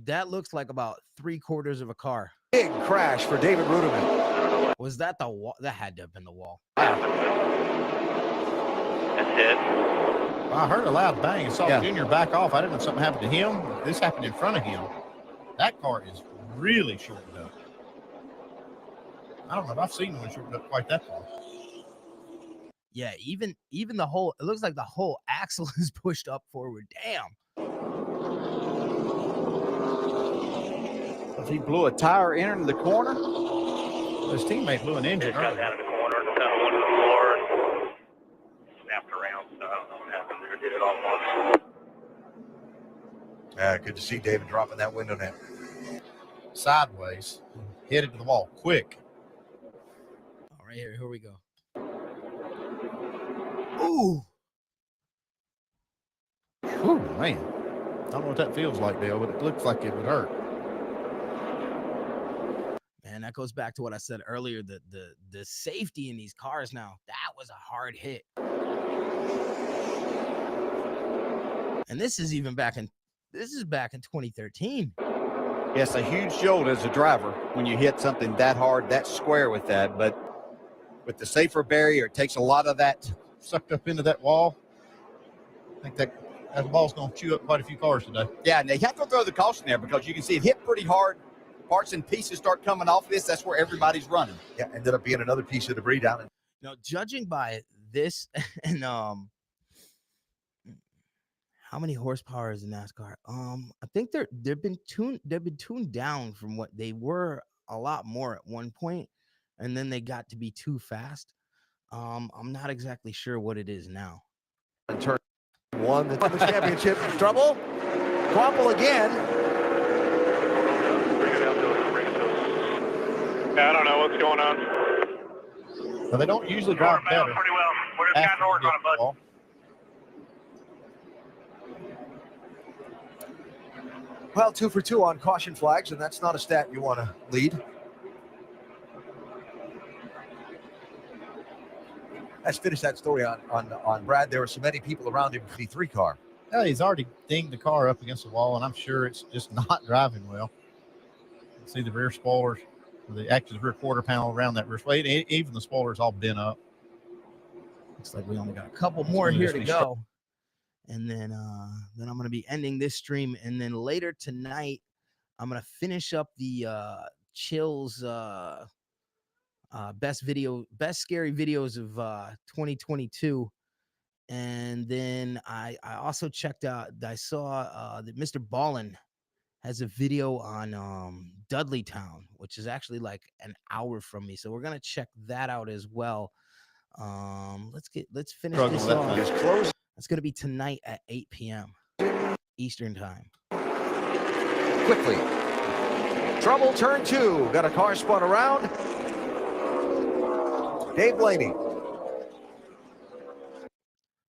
S3: that looks like about 3/4 of a car.
S18: Big crash for David Ruderman.
S3: Was that the wall? That had to have been the wall.
S11: That's it.
S16: I heard a loud bang and saw Junior back off. I didn't know something happened to him. This happened in front of him. That car is really shortened up. I don't know if I've seen one shortened up quite that far.
S3: Yeah, even the whole, it looks like the whole axle is pushed up forward. Damn.
S18: If he blew a tire entering the corner, his teammate blew an engine.
S11: Got down in the corner, fell one to the floor, and snapped around. So I don't know what happened there. Did it all once.
S4: Good to see David dropping that window now.
S16: Sideways, headed to the wall, quick.
S3: All right, here we go. Ooh.
S16: Ooh, man. I don't know what that feels like, Dale, but it looks like it would hurt.
S3: Man, that goes back to what I said earlier, the safety in these cars now. That was a hard hit. And this is back in 2013.
S23: Yes, a huge jolt as a driver when you hit something that hard, that square with that. But with the safer barrier, it takes a lot of that
S16: sucked up into that wall. I think that ball's going to chew up quite a few cars today.
S23: Yeah, and they have to throw the caution there because you can see it hit pretty hard. Parts and pieces start coming off this. That's where everybody's running.
S4: Yeah, ended up being another piece of debris down.
S3: Now, judging by this and how many horsepower is in NASCAR? I think they've been tuned down from what they were a lot more at one point, and then they got to be too fast. I'm not exactly sure what it is now.
S23: And turn one, the championship. Trouble. Crumple again.
S11: Yeah, I don't know what's going on.
S16: Well, they don't usually drive better.
S11: Pretty well. We're just kind of working on it, bud.
S18: Well, 2 for 2 on caution flags, and that's not a stat you want to lead. Let's finish that story on Brad. There were so many people around him for the 3 car.
S16: Yeah, he's already dinged the car up against the wall, and I'm sure it's just not driving well. You can see the rear spoilers, the rear quarter panel around that rear spoiler. Even the spoilers all bent up.
S3: Looks like we only got a couple more here to go. And then I'm going to be ending this stream. And then later tonight, I'm going to finish up the Chills best scary videos of 2022. And then I also checked out, I saw that Mr. Ballin has a video on Dudleytown, which is actually like an hour from me. So we're going to check that out as well. Let's finish this off. It's going to be tonight at 8 p.m. Eastern time.
S18: Quickly. Trouble turn 2. Got a car spun around. Dave Blaney.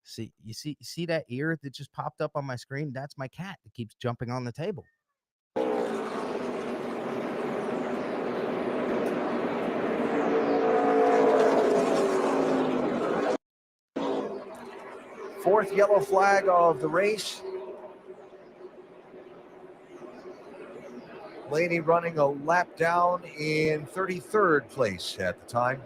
S3: See that ear that just popped up on my screen? That's my cat that keeps jumping on the table.
S18: Fourth yellow flag of the race. Blaney running a lap down in 33rd place at the time.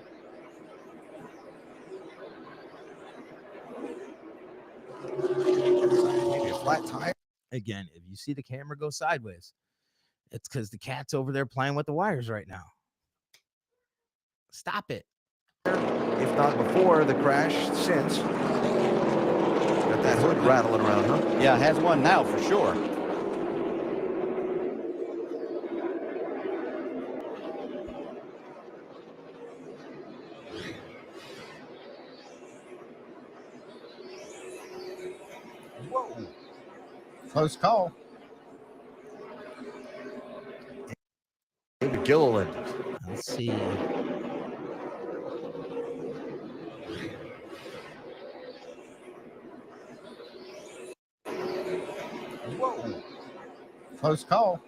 S18: Maybe a flat tire.
S3: Again, if you see the camera go sideways, it's because the cat's over there playing with the wires right now. Stop it.
S18: If not before the crash, since. Got that hood rattling around, huh?
S23: Yeah, has one now for sure.
S16: Whoa. Close call.
S4: David Gilliland.
S3: Let's see.
S16: Whoa. Close call.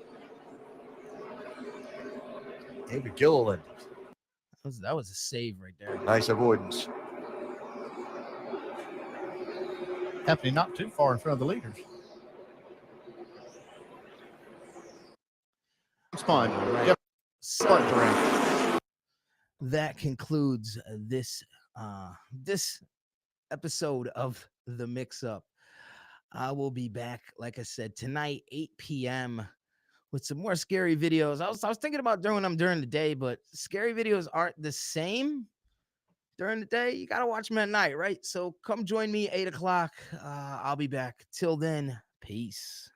S4: David Gilliland.
S3: That was a save right there.
S4: Nice avoidance.
S16: Happening not too far in front of the leaders. Spun.
S3: Right.
S16: Yep.
S3: So that concludes this episode of the Mix Up. I will be back, like I said, tonight, 8 p.m. with some more scary videos. I was thinking about doing them during the day, but scary videos aren't the same during the day. You got to watch them at night, right? So come join me 8 o'clock. I'll be back. Till then, peace.